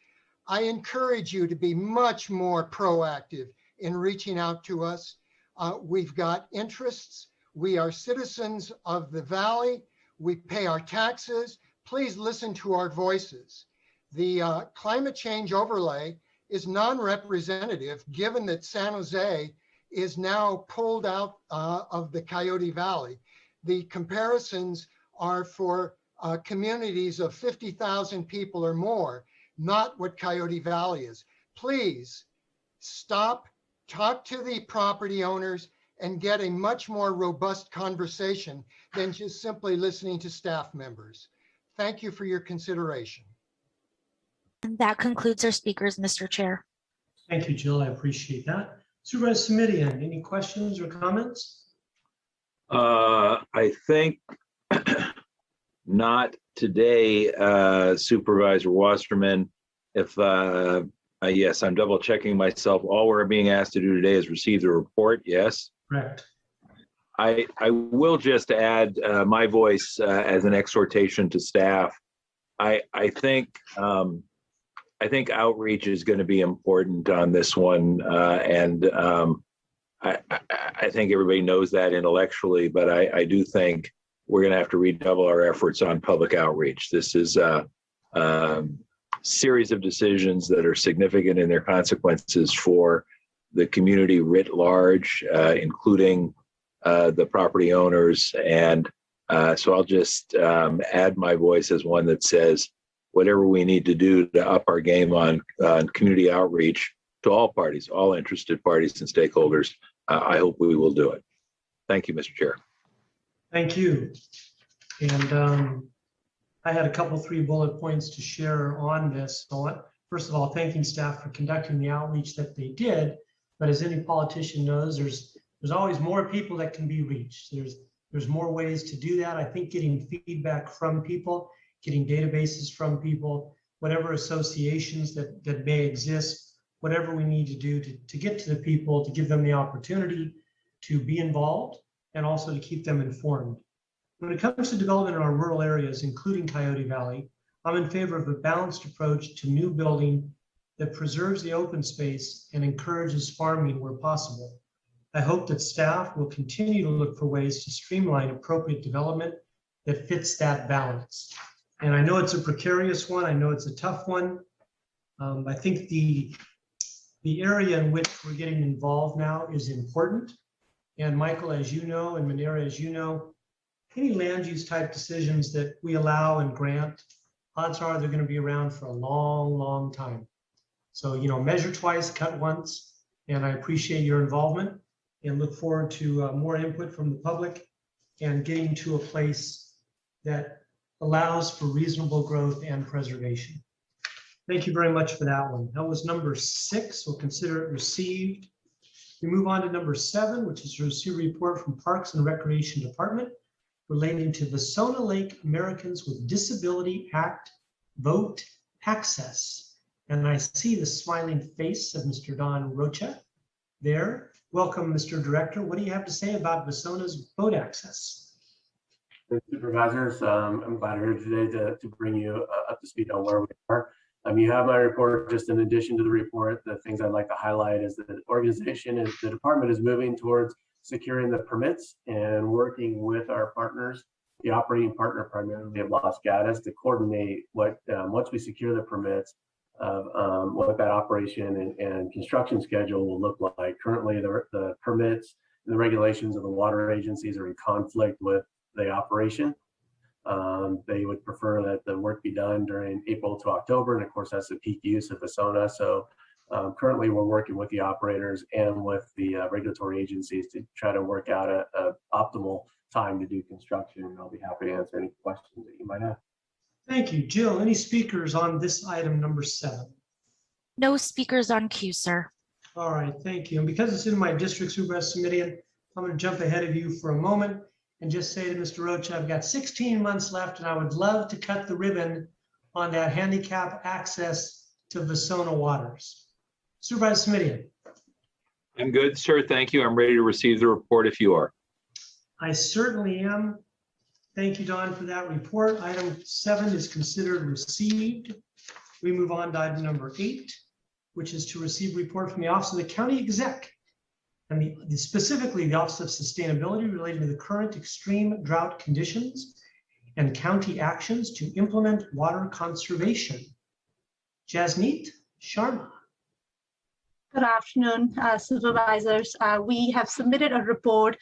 I encourage you to be much more proactive in reaching out to us. We've got interests. We are citizens of the valley. We pay our taxes. Please listen to our voices. The climate change overlay is non-representative given that San Jose is now pulled out of the Coyote Valley. The comparisons are for communities of 50,000 people or more, not what Coyote Valley is. Please stop, talk to the property owners, and get a much more robust conversation than just simply listening to staff members. Thank you for your consideration. And that concludes our speakers, Mr. Chair. Thank you, Jill. I appreciate that. Supervisor Simidian, any questions or comments? I think not today, Supervisor Wasserman. If yes, I'm double checking myself. All we're being asked to do today is receive the report. Yes. Correct. I will just add my voice as an exhortation to staff. I think outreach is going to be important on this one, and I think everybody knows that intellectually, but I do think we're going to have to redouble our efforts on public outreach. This is a series of decisions that are significant in their consequences for the community writ large, including the property owners. And so I'll just add my voice as one that says, whatever we need to do to up our game on community outreach to all parties, all interested parties and stakeholders, I hope we will do it. Thank you, Mr. Chair. Thank you. And I had a couple, 3 bullet points to share on this. So first of all, thanking staff for conducting the outreach that they did. But as any politician knows, there's always more people that can be reached. There's more ways to do that. I think getting feedback from people, getting databases from people, whatever associations that may exist, whatever we need to do to get to the people, to give them the opportunity to be involved and also to keep them informed. When it comes to development in our rural areas, including Coyote Valley, I'm in favor of a balanced approach to new building that preserves the open space and encourages farming where possible. I hope that staff will continue to look for ways to streamline appropriate development that fits that balance. And I know it's a precarious one. I know it's a tough one. I think the area in which we're getting involved now is important. And Michael, as you know, and Manera, as you know, any land use type decisions that we allow and grant, odds are they're going to be around for a long, long time. So, measure twice, cut once, and I appreciate your involvement and look forward to more input from the public and getting to a place that allows for reasonable growth and preservation. Thank you very much for that one. That was number 6. We'll consider it received. We move on to number 7, which is to receive a report from Parks and Recreation Department relating to the Sona Lake Americans with Disability Act vote access. And I see the smiling face of Mr. Don Rocha there. Welcome, Mr. Director. What do you have to say about Vasona's boat access? Supervisors, I'm glad we're here today to bring you up to speed on where we are. You have my report. Just in addition to the report, the things I'd like to highlight is that the department is moving towards securing the permits and working with our partners, the operating partner primarily of Los Gatos, to coordinate what, once we secure the permits, of what that operation and construction schedule will look like. Currently, the permits and the regulations of the water agencies are in conflict with the operation. They would prefer that the work be done during April to October, and of course that's the peak use of Vasona. So currently we're working with the operators and with the regulatory agencies to try to work out a optimal time to do construction, and I'll be happy to answer any questions that you might have. Thank you. Jill, any speakers on this item number 7? No speakers on queue, sir. All right, thank you. And because it's in my district supervisor committee, I'm going to jump ahead of you for a moment and just say to Mr. Roach, I've got 16 months left, and I would love to cut the ribbon on that handicap access to Vasona waters. Supervisor Smitty. I'm good, sir. Thank you. I'm ready to receive the report if you are. I certainly am. Thank you, Don, for that report. Item 7 is considered received. We move on to item number 8, which is to receive report from the Office of the County Exec and specifically the Office of Sustainability relating to the current extreme drought conditions and county actions to implement water conservation. Jasneet Sharma. Good afternoon, supervisors. We have submitted a report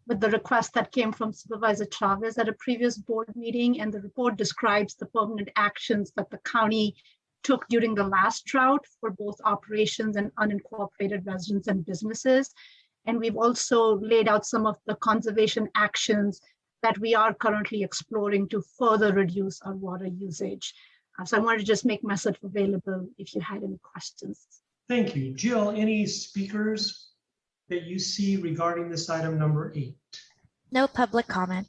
with the request that came from Supervisor Chavez at a previous board meeting, and the report describes the permanent actions that the county took during the last drought for both operations and unincorporated residents and businesses. And we've also laid out some of the conservation actions that we are currently exploring to further reduce our water usage. So I wanted to just make myself available if you had any questions. Thank you. Jill, any speakers that you see regarding this item number 8? No public comment.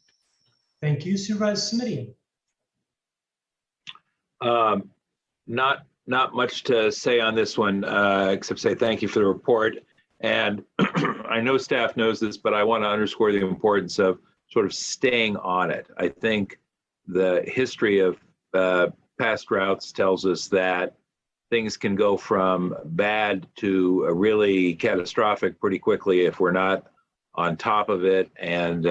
Thank you. Supervisor Smitty. Not much to say on this one, except say thank you for the report. And I know staff knows this, but I want to underscore the importance of sort of staying on it. I think the history of past droughts tells us that things can go from bad to really catastrophic pretty quickly if we're not on top of it, and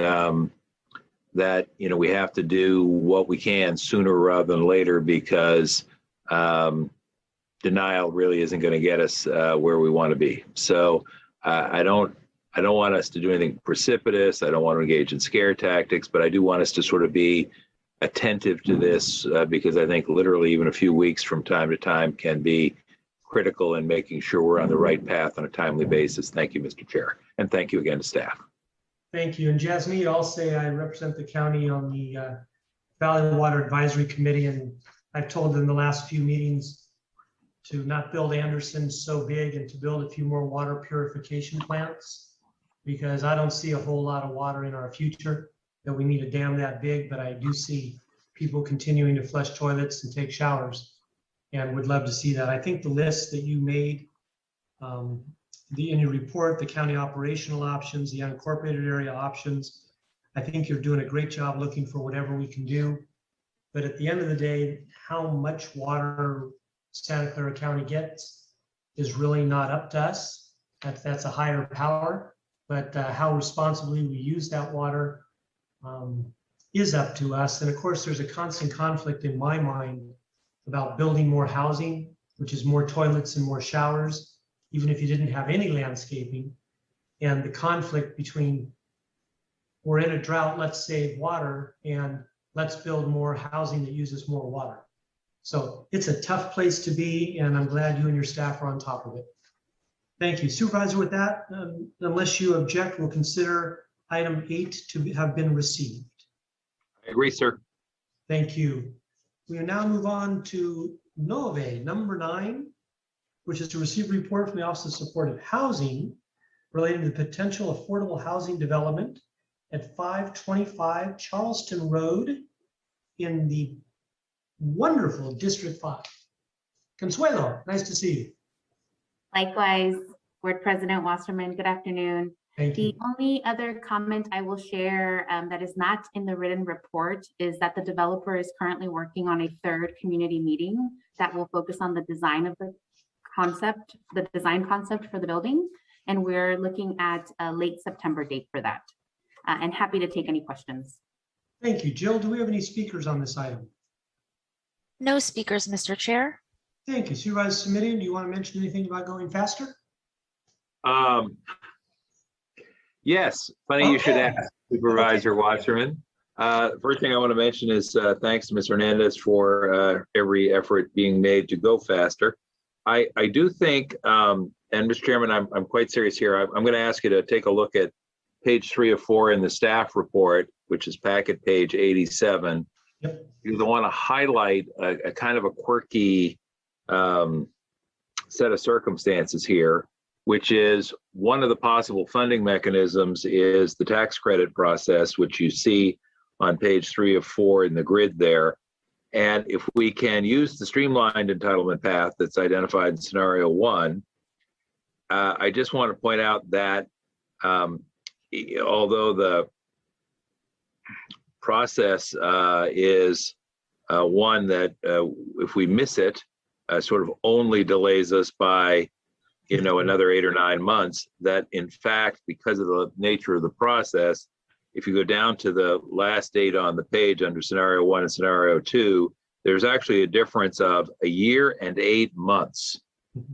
that we have to do what we can sooner rather than later, because denial really isn't going to get us where we want to be. So I don't want us to do anything precipitous. I don't want to engage in scare tactics, but I do want us to sort of be attentive to this because I think literally even a few weeks from time to time can be critical in making sure we're on the right path on a timely basis. Thank you, Mr. Chair. And thank you again to staff. Thank you. And Jasmine, I'll say I represent the county on the Valley Water Advisory Committee, and I've told them the last few meetings to not build Anderson so big and to build a few more water purification plants, because I don't see a whole lot of water in our future that we need a dam that big, but I do see people continuing to flush toilets and take showers, and would love to see that. I think the list that you made, in your report, the county operational options, the unincorporated area options, I think you're doing a great job looking for whatever we can do. But at the end of the day, how much water Santa Clara County gets is really not up to us. That's a higher power, but how responsibly we use that water is up to us. And of course, there's a constant conflict in my mind about building more housing, which is more toilets and more showers, even if you didn't have any landscaping, and the conflict between we're in a drought, let's save water, and let's build more housing that uses more water. So it's a tough place to be, and I'm glad you and your staff are on top of it. Thank you. Supervisor, with that, unless you object, we'll consider item 8 to have been received. I agree, sir. Thank you. We will now move on to number 9, which is to receive a report from the Office of Supportive Housing relating to the potential affordable housing development at 525 Charleston Road in the wonderful District 5. Consuelo, nice to see you. Likewise. Board President Wasserman, good afternoon. Thank you. The only other comment I will share that is not in the written report is that the developer is currently working on a third community meeting that will focus on the design of the concept, the design concept for the building. And we're looking at a late September date for that. And happy to take any questions. Thank you. Jill, do we have any speakers on this item? No speakers, Mr. Chair. Thank you. Supervisor Simitian, do you want to mention anything about going faster? Yes, funny you should ask, Supervisor Wasserman. First thing I want to mention is thanks to Ms. Hernandez for every effort being made to go faster. I do think, and Mr. Chairman, I'm quite serious here. I'm going to ask you to take a look at page 3 of 4 in the staff report, which is packet page 87. Yep. Because I want to highlight a kind of a quirky set of circumstances here, which is one of the possible funding mechanisms is the tax credit process, which you see on page 3 of 4 in the grid there. And if we can use the streamlined entitlement path that's identified in scenario 1, I just want to point out that although the process is one that if we miss it, sort of only delays us by another 8 or 9 months, that in fact, because of the nature of the process, if you go down to the last date on the page under scenario 1 and scenario 2, there's actually a difference of 1 year and 8 months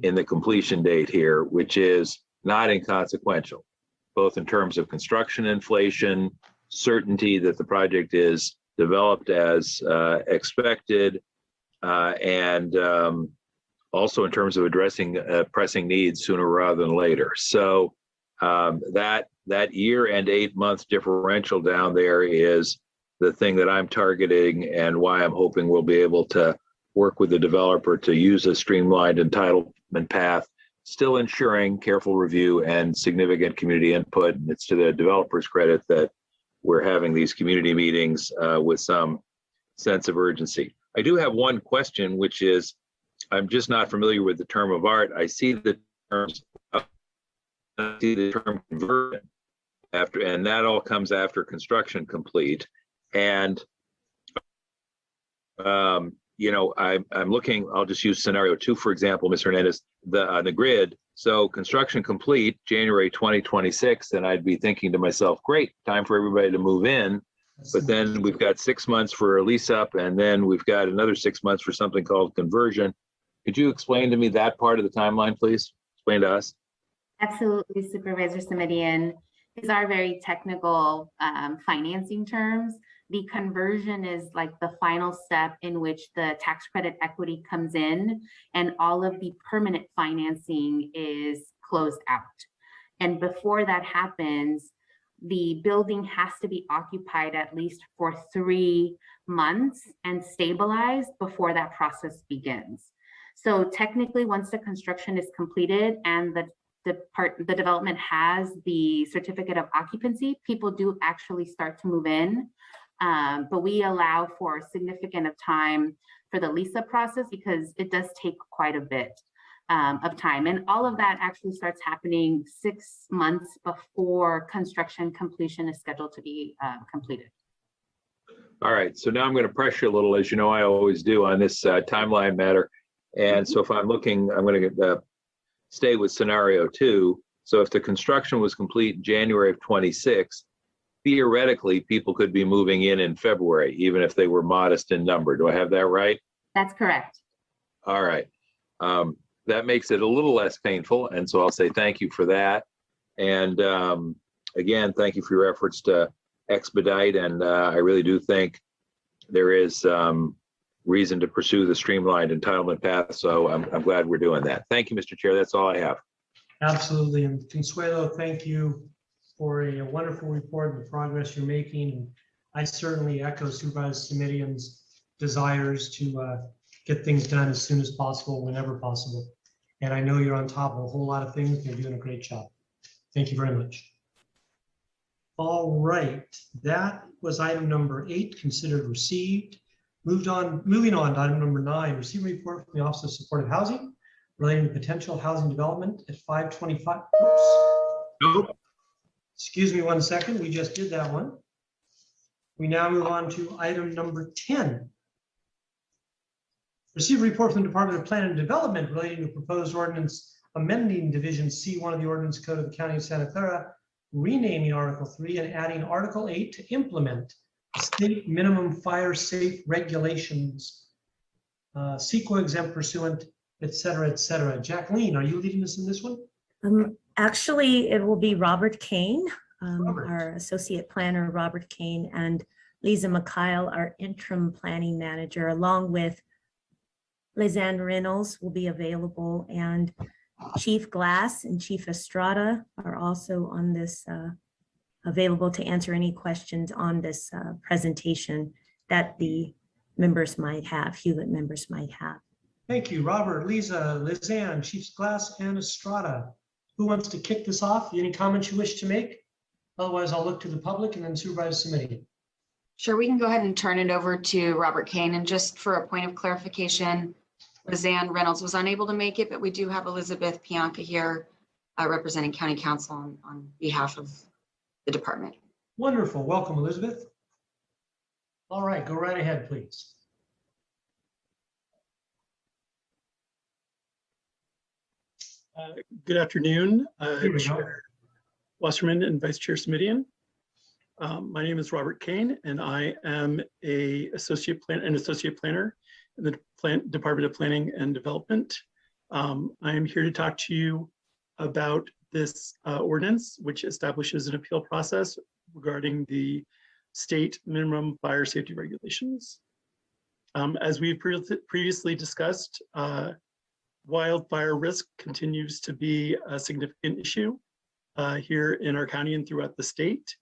in the completion date here, which is not inconsequential, both in terms of construction inflation, certainty that the project is developed as expected, and also in terms of addressing pressing needs sooner rather than later. So that 1 year and 8 month differential down there is the thing that I'm targeting and why I'm hoping we'll be able to work with the developer to use a streamlined entitlement path, still ensuring careful review and significant community input. And it's to the developer's credit that we're having these community meetings with some sense of urgency. I do have one question, which is, I'm just not familiar with the term of art. I see the term conversion after, and that all comes after construction complete. And I'm looking. I'll just use scenario 2 for example, Ms. Hernandez, the grid. So construction complete January 2026, and I'd be thinking to myself, great, time for everybody to move in. But then we've got 6 months for a lease up, and then we've got another 6 months for something called conversion. Could you explain to me that part of the timeline, please? Explain to us. Absolutely, Supervisor Simitian. These are very technical financing terms. The conversion is like the final step in which the tax credit equity comes in and all of the permanent financing is closed out. And before that happens, the building has to be occupied at least for 3 months and stabilized before that process begins. So technically, once the construction is completed and the development has the certificate of occupancy, people do actually start to move in. But we allow for significant of time for the lease-up process because it does take quite a bit of time. And all of that actually starts happening 6 months before construction completion is scheduled to be completed. All right, so now I'm going to press you a little, as you know I always do on this timeline matter. And so if I'm looking, I'm going to stay with scenario 2. So if the construction was complete in January of 26, theoretically, people could be moving in February, even if they were modest in number. Do I have that right? That's correct. All right. That makes it a little less painful. And so I'll say thank you for that. And again, thank you for your efforts to expedite. And I really do think there is reason to pursue the streamlined entitlement path. So I'm glad we're doing that. Thank you, Mr. Chair. That's all I have. Absolutely. And Consuelo, thank you for a wonderful report and the progress you're making. And I certainly echo Supervisor Simitian's desires to get things done as soon as possible, whenever possible. And I know you're on top of a whole lot of things. You're doing a great job. Thank you very much. All right, that was item number 8, considered received. Moving on to item number 9, receive a report from the Office of Supportive Housing relating to potential housing development at 525. Oops. Nope. Excuse me 1 second. We just did that one. We now move on to item number 10. Receive a report from the Department of Planning and Development relating to proposed ordinance amending Division C1 of the Ordinance Code of the County of Santa Clara, renaming Article 3 and adding Article 8 to implement state minimum fire safe regulations, CEQA exempt pursuant, et cetera, et cetera. Jacqueline, are you leading us in this one? Actually, it will be Robert Kane, Robert. our associate planner, Robert Kane, and Lisa Mikhail, our interim planning manager, along with Lizanne Reynolds will be available, and Chief Glass and Chief Estrada are also on this, available to answer any questions on this presentation that the members might have, Hewlett members might have. Thank you, Robert, Lisa, Lizanne, Chiefs Glass, and Estrada. Who wants to kick this off? Any comments you wish to make? Otherwise, I'll look to the public and then Supervisor Committee. Sure, we can go ahead and turn it over to Robert Kane. And just for a point of clarification, Lizanne Reynolds was unable to make it, but we do have Elizabeth Pianca here representing County Council on behalf of the department. Wonderful. Welcome, Elizabeth. All right, go right ahead, please. Good afternoon, Here we Chair Wasserman and Vice Chair Smidian. My name is Robert Kane, and I am an associate planner in the Department of Planning and Development. I am here to talk to you about this ordinance, which establishes an appeal process regarding the state minimum fire safety regulations. As we've previously discussed, wildfire risk continues to be a significant issue here in our county and throughout the state.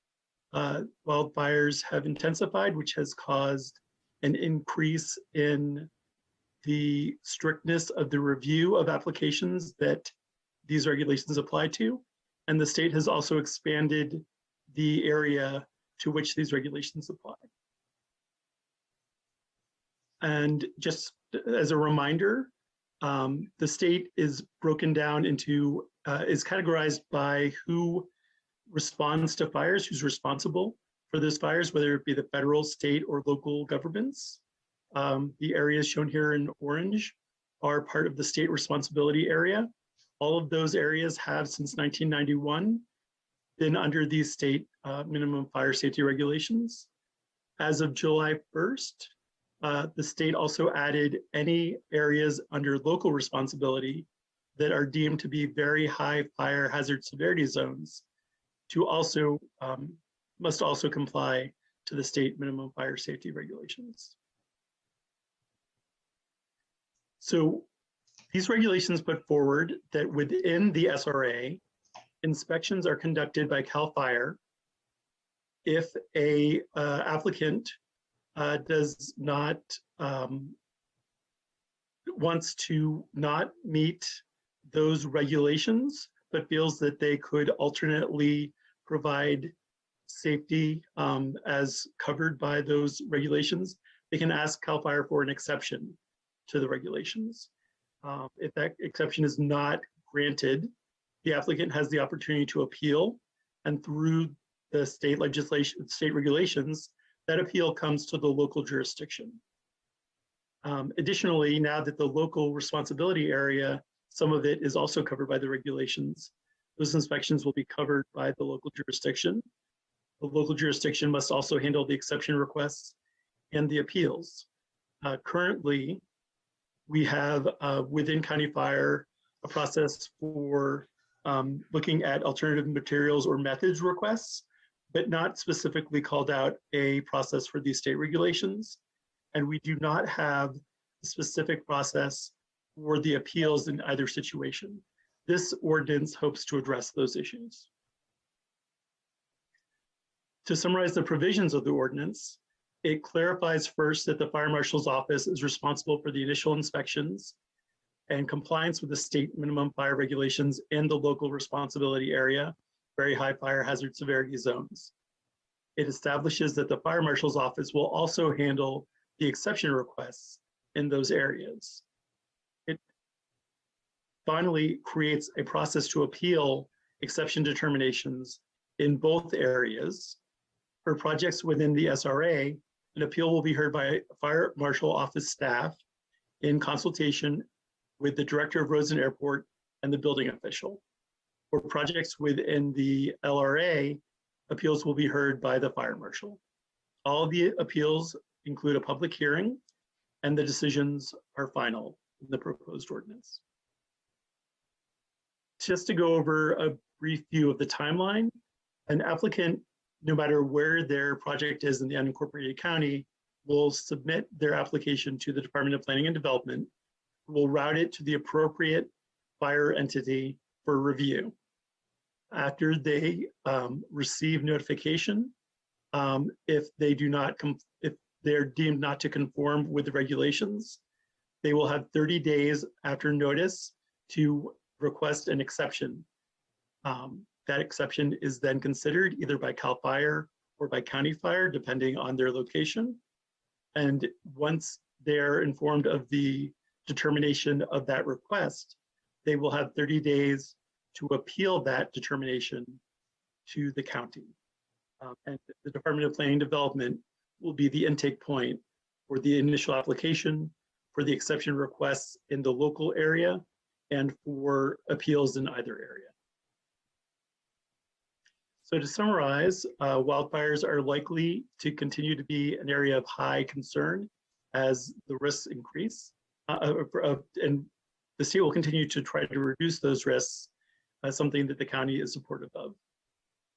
Wildfires have intensified, which has caused an increase in the strictness of the review of applications that these regulations apply to. And the state has also expanded the area to which these regulations apply. And just as a reminder, the state is broken down into, is categorized by who responds to fires, who's responsible for those fires, whether it be the federal, state, or local governments. The areas shown here in orange are part of the state responsibility area. All of those areas have, since 1991, been under these state minimum fire safety regulations. As of July 1st, the state also added any areas under local responsibility that are deemed to be very high fire hazard severity zones to also, must also comply to the state minimum fire safety regulations. So these regulations put forward that within the SRA, inspections are conducted by CAL FIRE if a applicant does not, wants to not meet those regulations, but feels that they could alternately provide safety as covered by those regulations, they can ask CAL FIRE for an exception to the regulations. If that exception is not granted, the applicant has the opportunity to appeal, and through the state legislation, state regulations, that appeal comes to the local jurisdiction. Additionally, now that the local responsibility area, some of it is also covered by the regulations, those inspections will be covered by the local jurisdiction. The local jurisdiction must also handle the exception requests and the appeals. Currently, we have within County Fire a process for looking at alternative materials or methods requests, but not specifically called out a process for these state regulations. And we do not have a specific process for the appeals in either situation. This ordinance hopes to address those issues. To summarize the provisions of the ordinance, it clarifies first that the Fire Marshal's office is responsible for the initial inspections and compliance with the state minimum fire regulations in the local responsibility area, very high fire hazard severity zones. It establishes that the Fire Marshal's office will also handle the exception requests in those areas. finally creates a process to appeal exception determinations in both areas. For projects within the SRA, an appeal will be heard by Fire Marshal Office staff in consultation with the Director of Roads and Airport and the building official. For projects within the LRA, appeals will be heard by the Fire Marshal. All of the appeals include a public hearing, and the decisions are final in the proposed ordinance. Just to go over a brief view of the timeline, an applicant, no matter where their project is in the unincorporated county, will submit their application to the Department of Planning and Development, who will route it to the appropriate fire entity for review. After they receive notification, if they're deemed not to conform with the regulations, they will have 30 days after notice to request an exception. That exception is then considered either by CAL FIRE or by County Fire, depending on their location. And once they're informed of the determination of that request, they will have 30 days to appeal that determination to the county. And the Department of Planning and Development will be the intake point for the initial application, for the exception requests in the local area, and for appeals in either area. So to summarize, wildfires are likely to continue to be an area of high concern as the risks increase. And the state will continue to try to reduce those risks as something that the county is supportive of.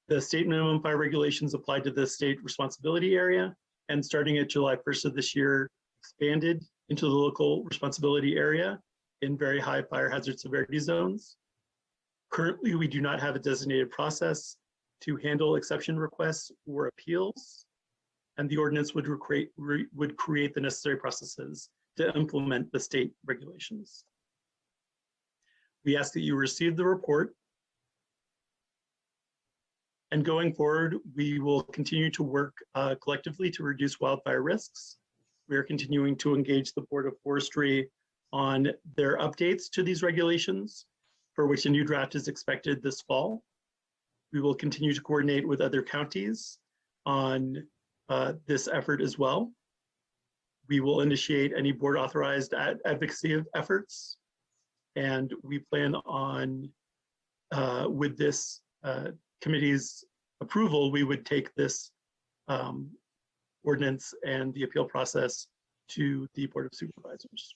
The state minimum fire regulations applied to the state responsibility area, and starting at July 1st of this year, expanded into the local responsibility area in very high fire hazard severity zones. Currently, we do not have a designated process to handle exception requests or appeals, and the ordinance would create the necessary processes to implement the state regulations. We ask that you receive the report, and going forward, we will continue to work collectively to reduce wildfire risks. We are continuing to engage the Board of Forestry on their updates to these regulations, for which a new draft is expected this fall. We will continue to coordinate with other counties on this effort as well. We will initiate any board authorized advocacy efforts. And we plan on, with this committee's approval, we would take this ordinance and the appeal process to the Board of Supervisors.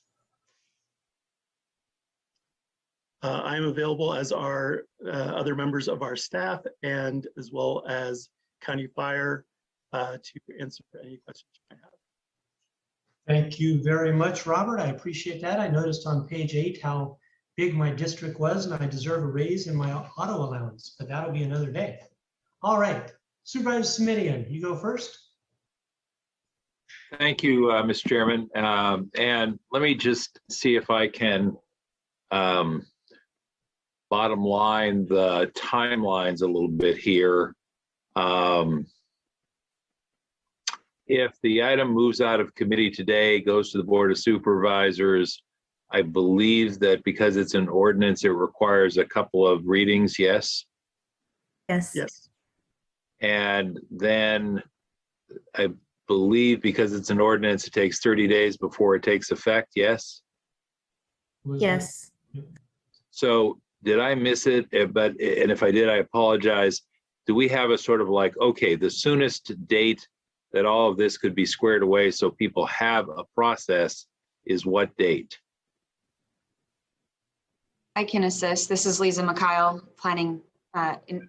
I am available, as are other members of our staff, and as well as County Fire, to answer any questions you might have. Thank you very much, Robert. I appreciate that. I noticed on page 8 how big my district was, and I deserve a raise in my auto allowance, but that'll be another day. All right, Supervisor Simidian, you go first. Thank you, Mr. Chairman. And let me just see if I can bottom line the timelines a little bit here. If the item moves out of committee today, goes to the Board of Supervisors, I believe that because it's an ordinance, it requires a couple of readings, yes? Yes. Yes. And then I believe because it's an ordinance, it takes 30 days before it takes effect, yes? Yes. So did I miss it? And if I did, I apologize. Do we have a sort of like, okay, the soonest date that all of this could be squared away so people have a process is what date? I can assist. This is Lisa McKyle,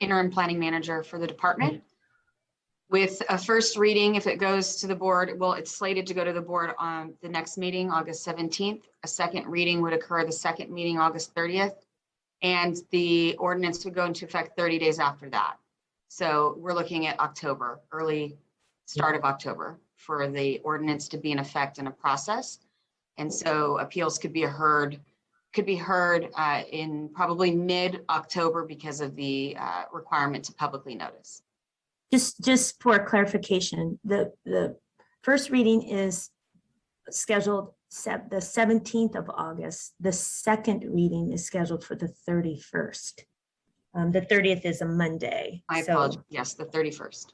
interim planning manager for the department. With a first reading, if it goes to the board, well, it's slated to go to the board on the next meeting, August 17th. A second reading would occur the second meeting, August 30th. And the ordinance would go into effect 30 days after that. So we're looking at October, early start of October for the ordinance to be in effect in a process. And so appeals could be heard in probably mid-October because of the requirement to publicly notice. Just for clarification, the first reading is scheduled the 17th of August. The second reading is scheduled for the 31st. The 30th is a Monday. I so- apologize. Yes, the 31st.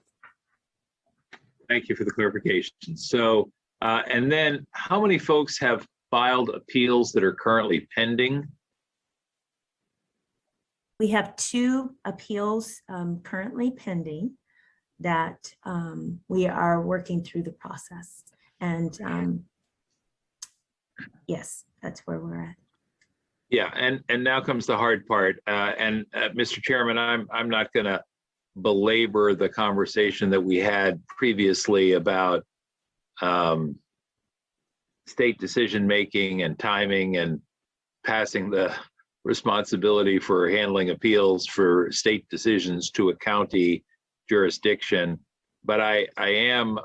Thank you for the clarification. So, and then how many folks have filed appeals that are currently pending? We have 2 appeals currently pending that we are working through the process. And yes, that's where we're at. Yeah, and now comes the hard part. Mr. Chairman, I'm not going to belabor the conversation that we had previously about state decision making and timing and passing the responsibility for handling appeals for state decisions to a county jurisdiction. But I am,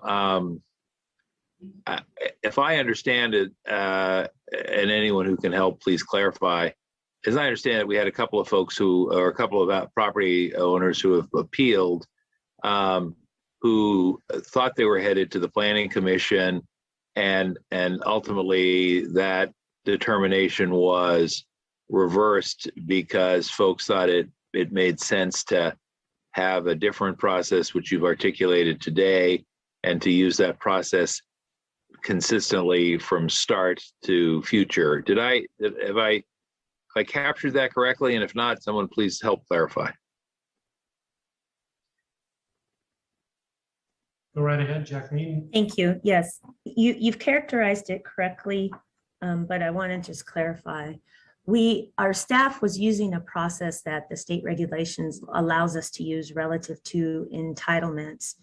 if I understand it, and anyone who can help, please clarify. As I understand it, we had a couple of folks or a couple of property owners who have appealed, who thought they were headed to the Planning Commission, and ultimately that determination was reversed because folks thought it made sense to have a different process, which you've articulated today, and to use that process consistently from start to future. Have I captured that correctly? And if not, someone please help clarify. Go right ahead, Jacqueline. Thank you. Yes, you've characterized it correctly, but I want to just clarify. Our staff was using a process that the state regulations allows us to use relative to entitlements.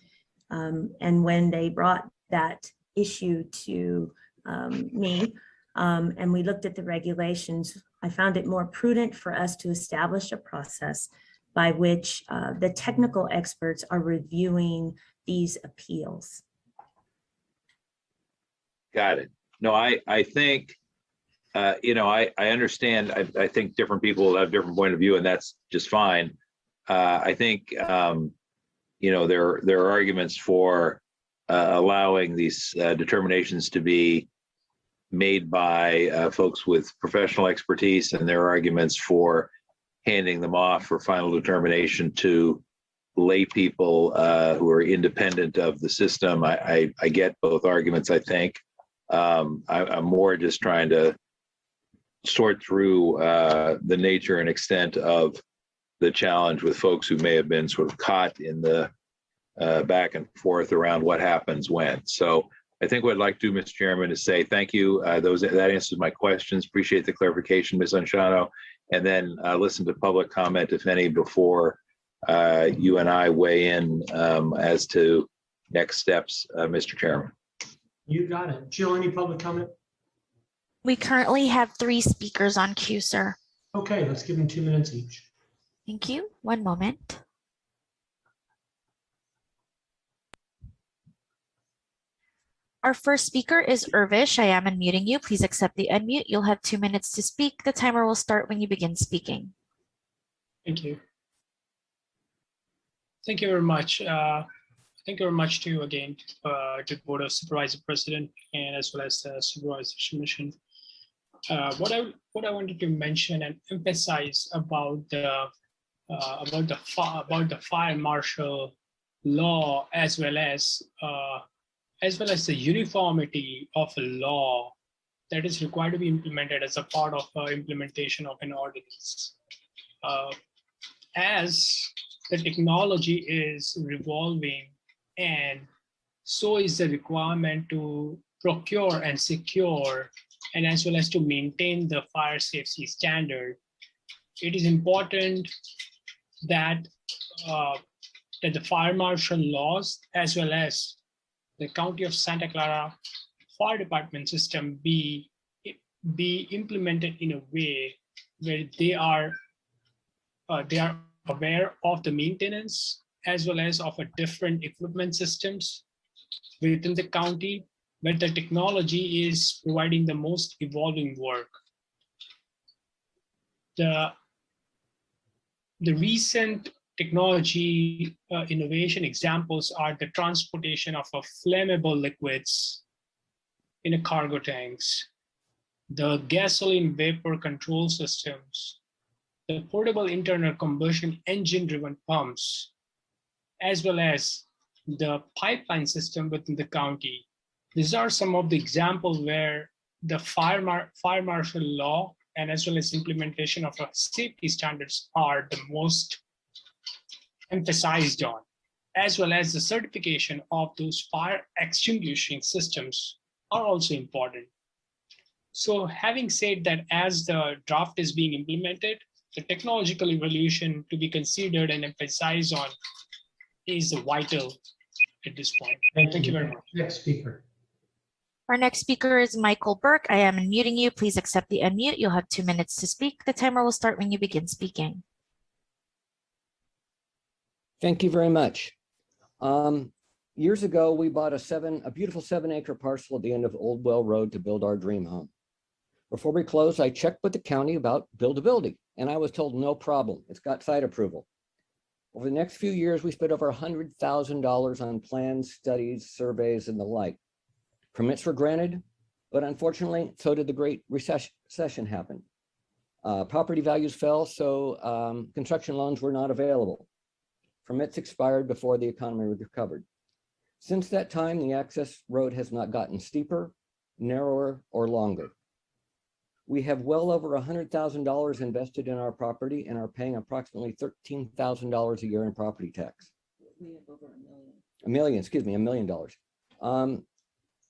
And when they brought that issue to me, and we looked at the regulations, I found it more prudent for us to establish a process by which the technical experts are reviewing these appeals. Got it. No, I think, I understand. I think different people have different point of view, and that's just fine. I think, there are arguments for allowing these determinations to be made by folks with professional expertise, and there are arguments for handing them off for final determination to lay people who are independent of the system. I get both arguments, I think. I'm more just trying to sort through the nature and extent of the challenge with folks who may have been sort of caught in the back and forth around what happens when. So I think what I'd like to do, Mr. Chairman, is say thank you. That answers my questions. Appreciate the clarification, Ms. Anshano, and then listen to public comment, if any, before you and I weigh in as to next steps, Mr. Chairman. You got it. Jill, any public comment? We currently have 3 speakers on queue, sir. Okay, let's give them 2 minutes each. Thank you. One moment. Our first speaker is Irvish. I am unmuting you. Please accept the unmute. You'll have 2 minutes to speak. The timer will start when you begin speaking. Thank you. Thank you very much. Thank you very much to the Board of Supervisor President and as well as the Supervisor's Commission. What I wanted to mention and emphasize about the fire marshal law as well as the uniformity of a law that is required to be implemented as a part of implementation of an ordinance. As the technology is revolving, and so is the requirement to procure and secure, and as well as to maintain the fire safety standard, it is important that the fire marshal laws as well as the County of Santa Clara Fire Department system be implemented in a way where they are aware of the maintenance as well as of a different equipment systems within the county, where the technology is providing the most evolving work. The recent technology innovation examples are the transportation of flammable liquids in a cargo tanks, the gasoline vapor control systems, the portable internal combustion engine-driven pumps, as well as the pipeline system within the county. These are some of the examples where the fire marshal law and as well as implementation of safety standards are the most emphasized on, as well as the certification of those fire extinguishing systems are also important. So having said that, as the draft is being implemented, the technological evolution to be considered and emphasized on is vital at this point. Thank you very much. Next speaker. Our next speaker is Michael Burke. I am unmuting you. Please accept the unmute. You'll have 2 minutes to speak. The timer will start when you begin speaking. Thank you very much. Years ago, we bought a beautiful 7-acre parcel at the end of Old Well Road to build our dream home. Before we closed, I checked with the county about buildability, and I was told no problem. It's got site approval. Over the next few years, we spent over $100,000 on plans, studies, surveys, and the like. Permits were granted, but unfortunately, so did the Great Recession happen. Property values fell, so construction loans were not available. Permits expired before the economy recovered. Since that time, the access road has not gotten steeper, narrower, or longer. We have well over $100,000 invested in our property and are paying approximately $13,000 a year in property tax. We have over $1 million.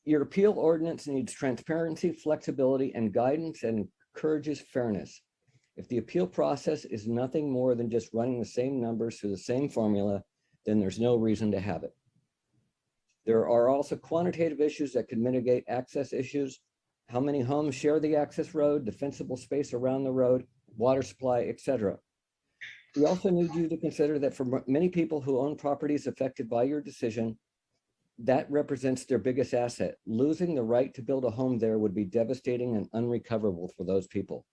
Your appeal ordinance needs transparency, flexibility, and guidance, and encourages fairness. If the appeal process is nothing more than just running the same numbers through the same formula, then there's no reason to have it. There are also quantitative issues that can mitigate access issues. How many homes share the access road, defensible space around the road, water supply, etc. We also need you to consider that for many people who own properties affected by your decision, that represents their biggest asset. Losing the right to build a home there would be devastating and unrecoverable for those people.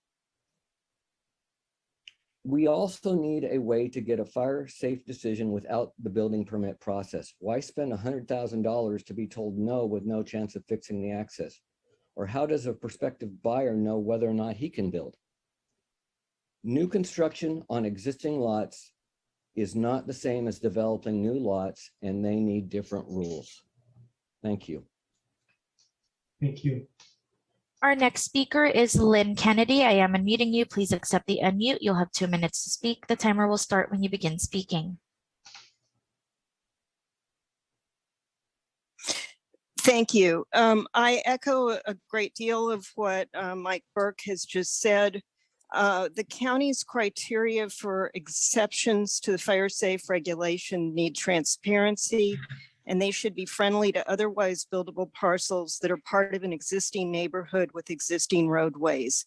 We also need a way to get a fire-safe decision without the building permit process. Why spend $100,000 to be told no with no chance of fixing the access? Or how does a prospective buyer know whether or not he can build? New construction on existing lots is not the same as developing new lots, and they need different rules. Thank you. Thank you. Our next speaker is Lynn Kennedy. I am unmuting you. Please accept the unmute. You'll have 2 minutes to speak. The timer will start when you begin speaking. Thank you. I echo a great deal of what Mike Burke has just said. The county's criteria for exceptions to the fire safe regulation need transparency, and they should be friendly to otherwise buildable parcels that are part of an existing neighborhood with existing roadways.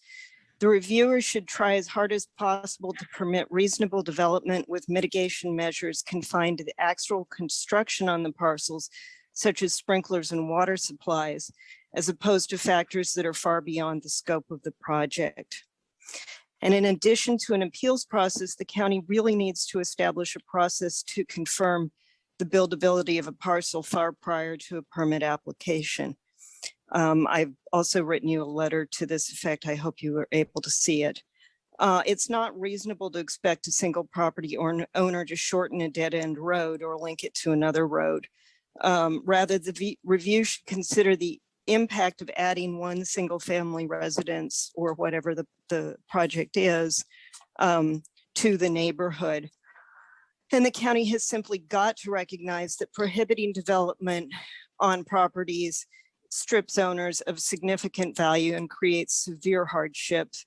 The reviewers should try as hard as possible to permit reasonable development with mitigation measures confined to the actual construction on the parcels, such as sprinklers and water supplies, as opposed to factors that are far beyond the scope of the project. And in addition to an appeals process, the county really needs to establish a process to confirm the buildability of a parcel far prior to a permit application. I've also written you a letter to this effect. I hope you were able to see it. It's not reasonable to expect a single property owner to shorten a dead-end road or link it to another road. Rather, the review should consider the impact of adding one single family residence or whatever the project is to the neighborhood. And the county has simply got to recognize that prohibiting development on properties strips owners of significant value and creates severe hardships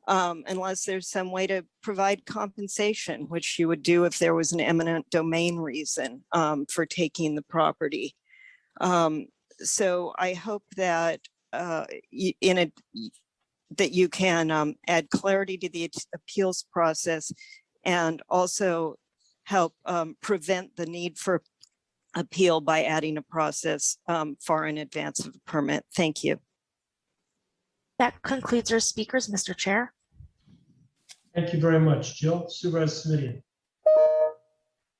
unless there's some way to provide compensation, which you would do if there was an eminent domain reason for taking the property. So I hope that that you can add clarity to the appeals process and also help prevent the need for appeal by adding a process far in advance of a permit. Thank you. That concludes our speakers, Mr. Chair. Thank you very much, Jill. Supervisor Smidian.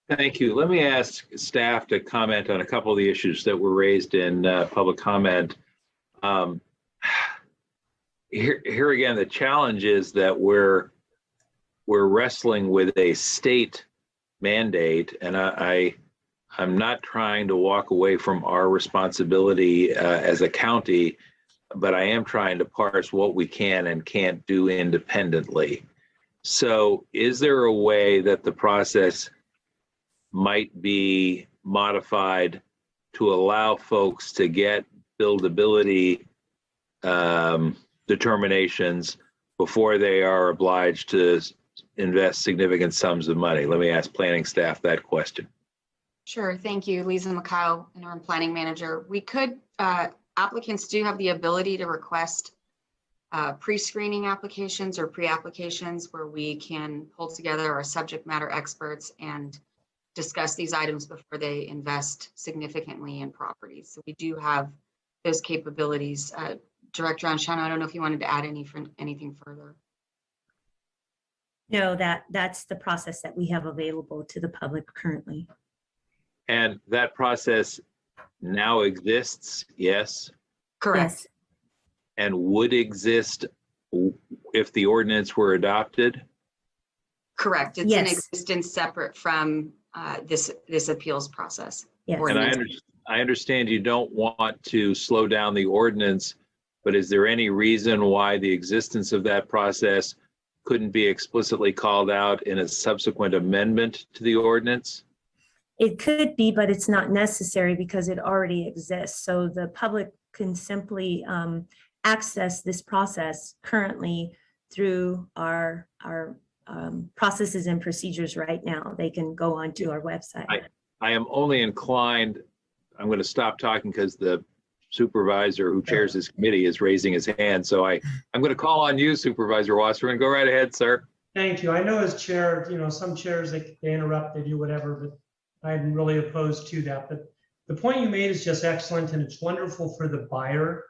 Thank you. Let me ask staff to comment on a couple of the issues that were raised in public comment. here again, the challenge is that we're wrestling with a state mandate, and I'm not trying to walk away from our responsibility as a county, but I am trying to parse what we can and can't do independently. So is there a way that the process might be modified to allow folks to get buildability determinations before they are obliged to invest significant sums of money? Let me ask planning staff that question. Sure, thank you, Lisa McCall, interim planning manager. We could, applicants do have the ability to request pre-screening applications or pre-applications where we can pull together our subject matter experts and discuss these items before they invest significantly in properties. So we do have those capabilities. Director Anshano, I don't know if you wanted to add anything further. No, that's the process that we have available to the public currently. And that process now exists, yes? Correct. Yes. And would exist if the ordinance were adopted? Correct. It's in existence separate from this appeals process. Yes. And I understand you don't want to slow down the ordinance, but is there any reason why the existence of that process couldn't be explicitly called out in a subsequent amendment to the ordinance? It could be, but it's not necessary because it already exists. So the public can simply access this process currently through our processes and procedures right now. They can go onto our website. I am only inclined, I'm going to stop talking because the supervisor who chairs this committee is raising his hand. So I'm going to call on you, Supervisor Wasserman. Go right ahead, sir. Thank you. I know as chair, some chairs, they interrupt, they do whatever, but I'm really opposed to that. But the point you made is just excellent, and it's wonderful for the buyer.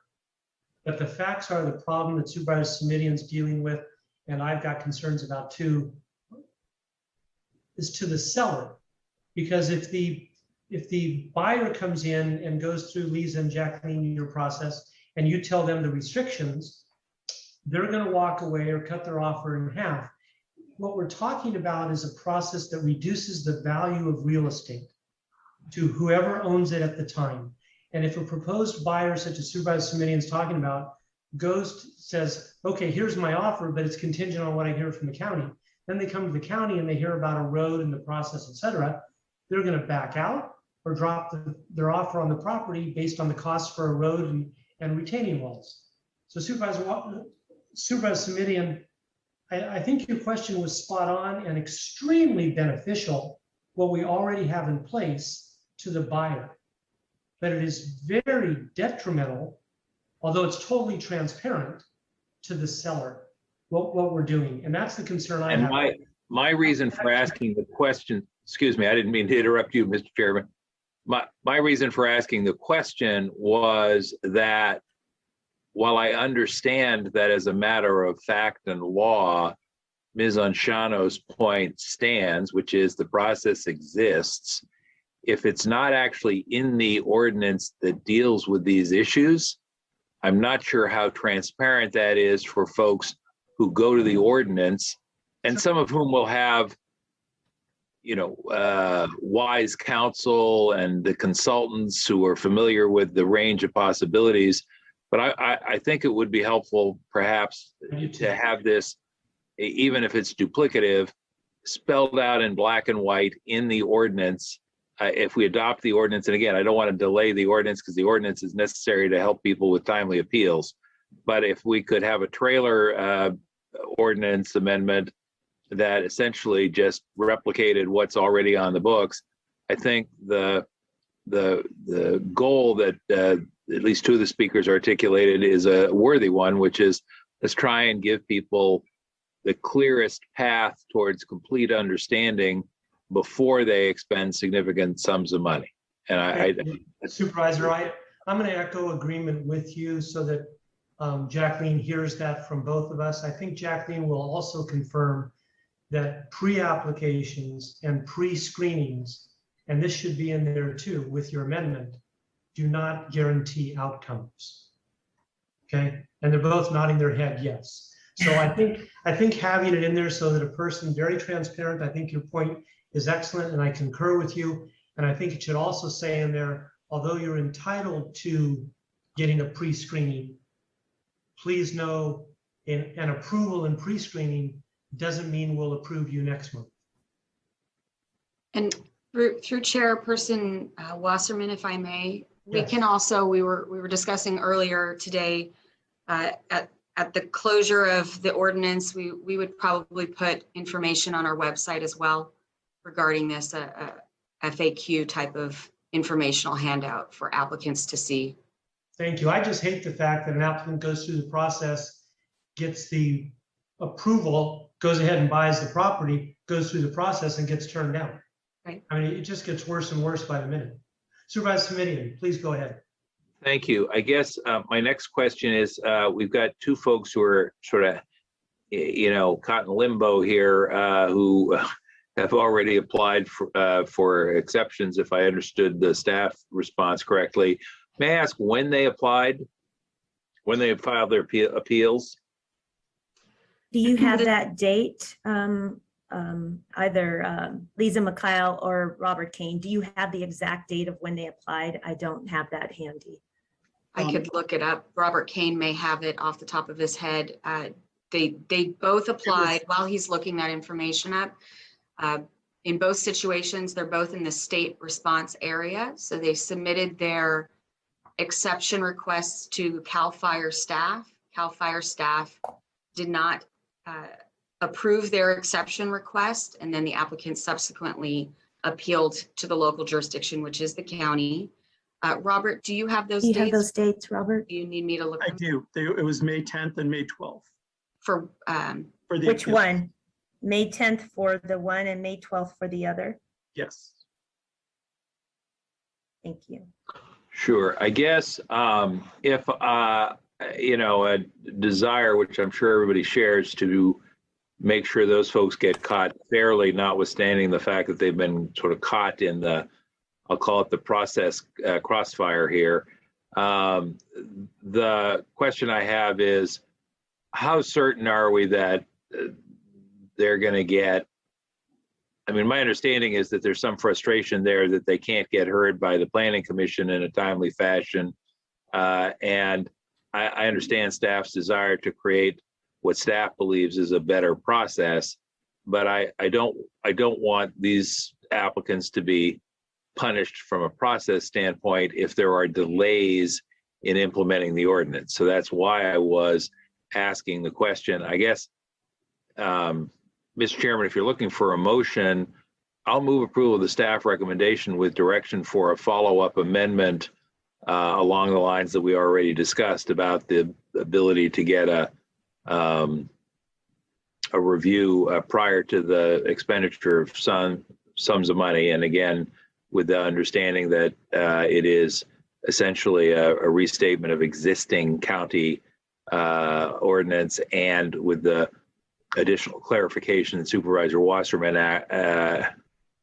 But the facts are the problem that Supervisor Simitian's dealing with, and I've got concerns about too, is to the seller. Because if the buyer comes in and goes through Lisa and Jacqueline, your process, and you tell them the restrictions, they're going to walk away or cut their offer in half. What we're talking about is a process that reduces the value of real estate to whoever owns it at the time. And if a proposed buyer, such as Supervisor Simitian is talking about, says, okay, here's my offer, but it's contingent on what I hear from the county. Then they come to the county and they hear about a road and the process, et cetera. They're going to back out or drop their offer on the property based on the cost for a road and retaining walls. So Supervisor Simitian, I think your question was spot on and extremely beneficial, what we already have in place to the buyer. But it is very detrimental, although it's totally transparent, to the seller, what we're doing. And that's the concern I have. And my reason for asking the question, excuse me, I didn't mean to interrupt you, Mr. Chairman. My reason for asking the question was that while I understand that as a matter of fact and law, Ms. Anshano's point stands, which is the process exists, if it's not actually in the ordinance that deals with these issues, I'm not sure how transparent that is for folks who go to the ordinance, and some of whom will have wise counsel and the consultants who are familiar with the range of possibilities. But I think it would be helpful perhaps to have this, even if it's duplicative, spelled out in black and white in the ordinance. If we adopt the ordinance, and again, I don't want to delay the ordinance because the ordinance is necessary to help people with timely appeals. But if we could have a trailer ordinance amendment that essentially just replicated what's already on the books, I think the goal that at least two of the speakers articulated is a worthy one, which is let's try and give people the clearest path towards complete understanding before they expend significant sums of money. And Supervisor, I'm going to echo agreement with you so that Jacqueline hears that from both of us. I think Jacqueline will also confirm that pre-applications and pre-screenings, and this should be in there too with your amendment, do not guarantee outcomes. Okay, and they're both nodding their head yes. So I think having it in there so that a person very transparent, I think your point is excellent and I concur with you. And I think it should also say in there, although you're entitled to getting a pre-screening, please know an approval and pre-screening doesn't mean we'll approve you next month. And through Chairperson Wasserman, if I may, we Yes. can also, we were discussing earlier today, at the closure of the ordinance, we would probably put information on our website as well regarding this FAQ type of informational handout for applicants to see. Thank you. I just hate the fact that an applicant goes through the process, gets the approval, goes ahead and buys the property, goes through the process and gets turned down. Right. I mean, it just gets worse and worse by the minute. Supervisor Simitian, please go ahead. Thank you. I guess my next question is, we've got two folks who are sort of, caught in limbo here, who have already applied for exceptions, if I understood the staff response correctly. May I ask when they applied, when they filed their appeals? Do you have that date? Either Lisa Mikhail or Robert Kane, do you have the exact date of when they applied? I don't have that handy. I could look it up. Robert Kane may have it off the top of his head. They both applied while he's looking that information up. In both situations, they're both in the state response area. So they submitted their exception requests to CAL FIRE staff. CAL FIRE staff did not approve their exception request, and then the applicant subsequently appealed to the local jurisdiction, which is the county. Robert, do you have those dates? Do you have those dates, Robert? Do you need me to look? I do. It was May 10th and May 12th. For the Which appeal. one? May 10th for the one and May 12th for the other? Yes. Thank you. Sure. I guess if, a desire, which I'm sure everybody shares, to make sure those folks get caught fairly, notwithstanding the fact that they've been sort of caught in the, I'll call it the process crossfire here. The question I have is, how certain are we that they're going to get, I mean, my understanding is that there's some frustration there that they can't get heard by the Planning Commission in a timely fashion. And I understand staff's desire to create what staff believes is a better process, but I don't want these applicants to be punished from a process standpoint if there are delays in implementing the ordinance. So that's why I was asking the question. I guess, Mr. Chairman, if you're looking for a motion, I'll move approval of the staff recommendation with direction for a follow-up amendment along the lines that we already discussed about the ability to get a review prior to the expenditure of sums of money. And again, with the understanding that it is essentially a restatement of existing county ordinance, and with the additional clarification that Supervisor Wasserman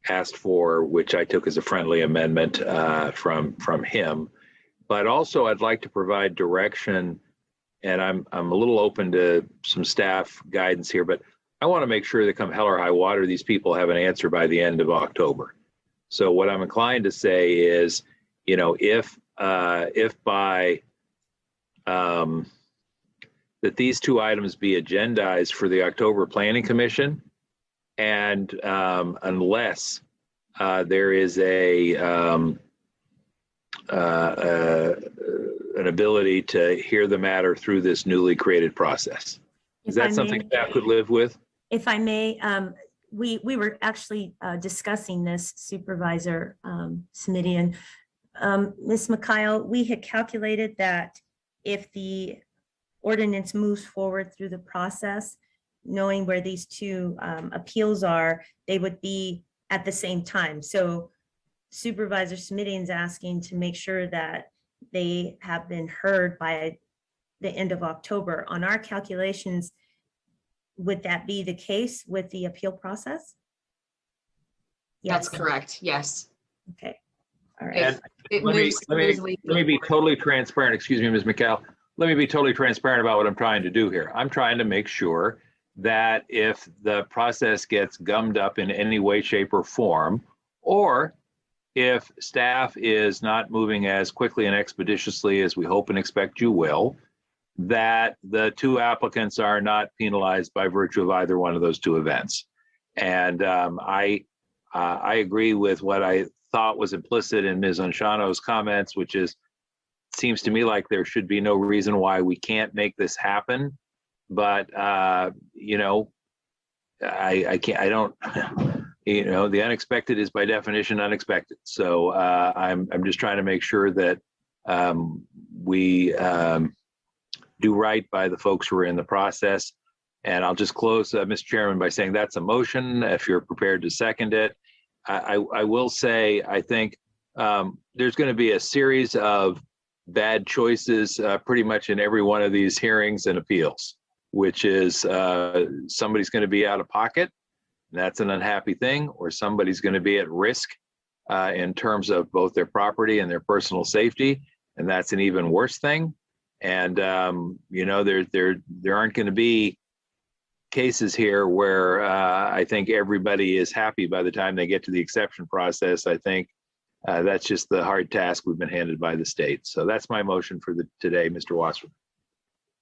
asked for, which I took as a friendly amendment from him. But also I'd like to provide direction, and I'm a little open to some staff guidance here, but I want to make sure that come hell or high water, these people have an answer by the end of October. So what I'm inclined to say is, if by that these two items be agendized for the October Planning Commission, and unless there is an ability to hear the matter through this newly created process. Is that something staff could live with? If I may, we were actually discussing this, Supervisor Simitian. Ms. Mikhail, we had calculated that if the ordinance moves forward through the process, knowing where these two appeals are, they would be at the same time. So Supervisor Simitian's asking to make sure that they have been heard by the end of October. On our calculations, would that be the case with the appeal process? Yes. That's correct. Yes. Okay. All right. Let me be totally transparent. Excuse me, Ms. McCall. let me be totally transparent about what I'm trying to do here. I'm trying to make sure that if the process gets gummed up in any way, shape, or form, or if staff is not moving as quickly and expeditiously as we hope and expect you will, that the two applicants are not penalized by virtue of either one of those two events. And I agree with what I thought was implicit in Ms. Anshano's comments, which is, seems to me like there should be no reason why we can't make this happen. But you know, I can't. I don't. You know, the unexpected is by definition unexpected. So I'm just trying to make sure that we do right by the folks who are in the process. And I'll just close, Mr. Chairman, by saying that's a motion. If you're prepared to second it, I will say I think there's going to be a series of bad choices pretty much in every one of these hearings and appeals, which is somebody's going to be out of pocket. That's an unhappy thing, or somebody's going to be at risk in terms of both their property and their personal safety, and that's an even worse thing. And you know, there aren't going to be cases here where I think everybody is happy by the time they get to the exception process. I think that's just the hard task we've been handed by the state. So that's my motion for today, Mr. Wasserman.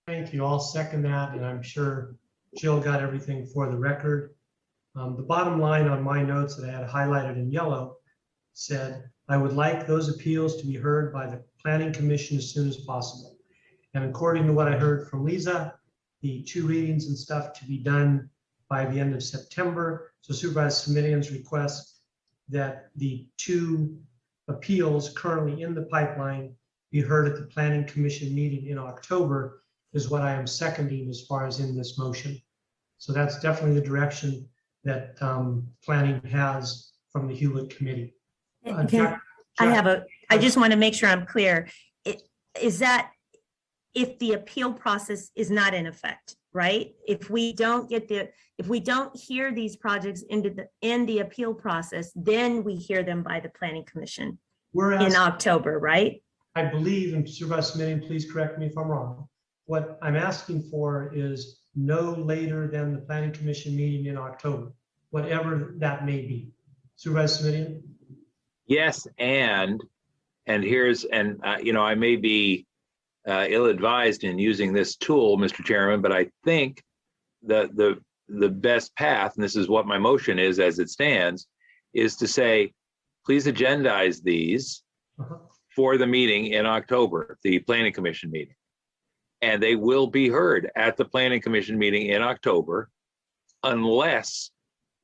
Thank you. I'll second that, and I'm sure Jill got everything for the record. The bottom line on my notes that I had highlighted in yellow said, I would like those appeals to be heard by the Planning Commission as soon as possible. And according to what I heard from Lisa, the 2 readings and stuff to be done by the end of September. So Supervisor Simitian's request that the 2 appeals currently in the pipeline be heard at the Planning Commission meeting in October is what I am seconding as far as in this motion. So that's definitely the direction that planning has from the Hewlett Committee. I just want to make sure I'm clear. Is that if the appeal process is not in effect, right? If we don't hear these projects in the appeal process, then we hear them by the Planning Commission in October, right? I believe, and Supervisor Simitian, please correct me if I'm wrong. What I'm asking for is no later than the Planning Commission meeting in October, whatever that may be. Supervisor Simitian? Yes, and here's, and you know, I may be ill-advised in using this tool, Mr. Chairman, but I think the best path, and this is what my motion is as it stands, is to say, please agendize these for the meeting in October, the Planning Commission meeting. And they will be heard at the Planning Commission meeting in October, unless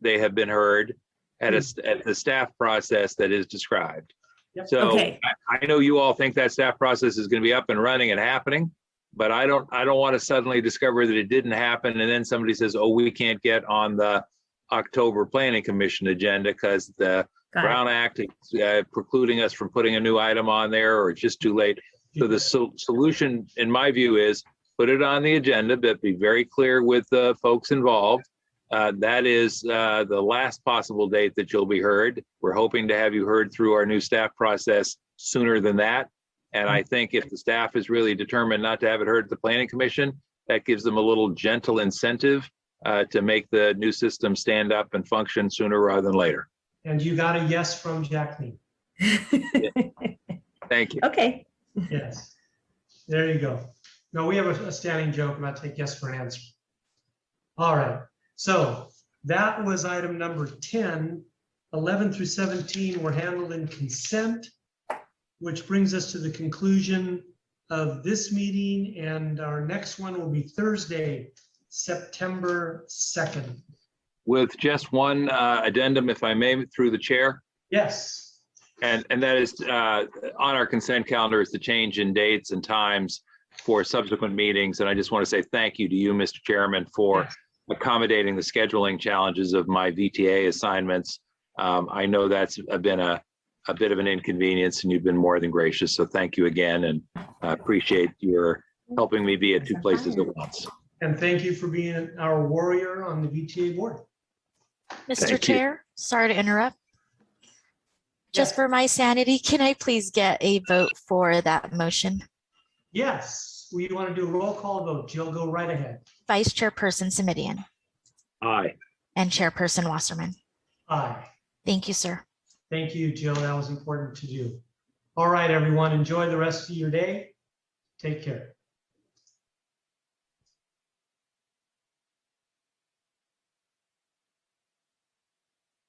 they have been heard at the staff process that is described. Yep. So Okay. I know you all think that staff process is going to be up and running and happening, but I don't want to suddenly discover that it didn't happen and then somebody says, oh, we can't get on the October Planning Commission agenda because the Brown Act is precluding us from putting a new item on there, or it's just too late. So the solution, in my view, is put it on the agenda, but be very clear with the folks involved. That is the last possible date that you'll be heard. We're hoping to have you heard through our new staff process sooner than that. And I think if the staff is really determined not to have it heard at the Planning Commission, that gives them a little gentle incentive to make the new system stand up and function sooner rather than later. And you got a yes from Jacqueline. Thank you. Okay. Yes, there you go. No, we have a standing joke, and I'll take yes for an answer. All right, so that was item number 10. 11 through 17 were handled in consent, which brings us to the conclusion of this meeting, and our next one will be Thursday, September 2nd. With just one addendum, if I may, through the chair. Yes. And that is on our consent calendar is the change in dates and times for subsequent meetings. And I just want to say thank you to you, Mr. Chairman, for accommodating the scheduling challenges of my VTA assignments. I know that's been a bit of an inconvenience, and you've been more than gracious. So thank you again, and appreciate your helping me be at 2 places at once. And thank you for being our warrior on the VTA board. Mr. Chair, sorry to interrupt. Just for my sanity, can I please get a vote for that motion? Yes. we want to do a roll call vote. Jill, go right ahead. Vice Chairperson Simidian Aye. and Chairperson Wasserman. Aye. Thank you, sir. Thank you, Jill. That was important to do. All right, everyone. Enjoy the rest of your day. Take care.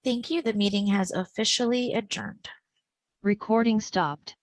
Thank you. The meeting has officially adjourned. Recording stopped.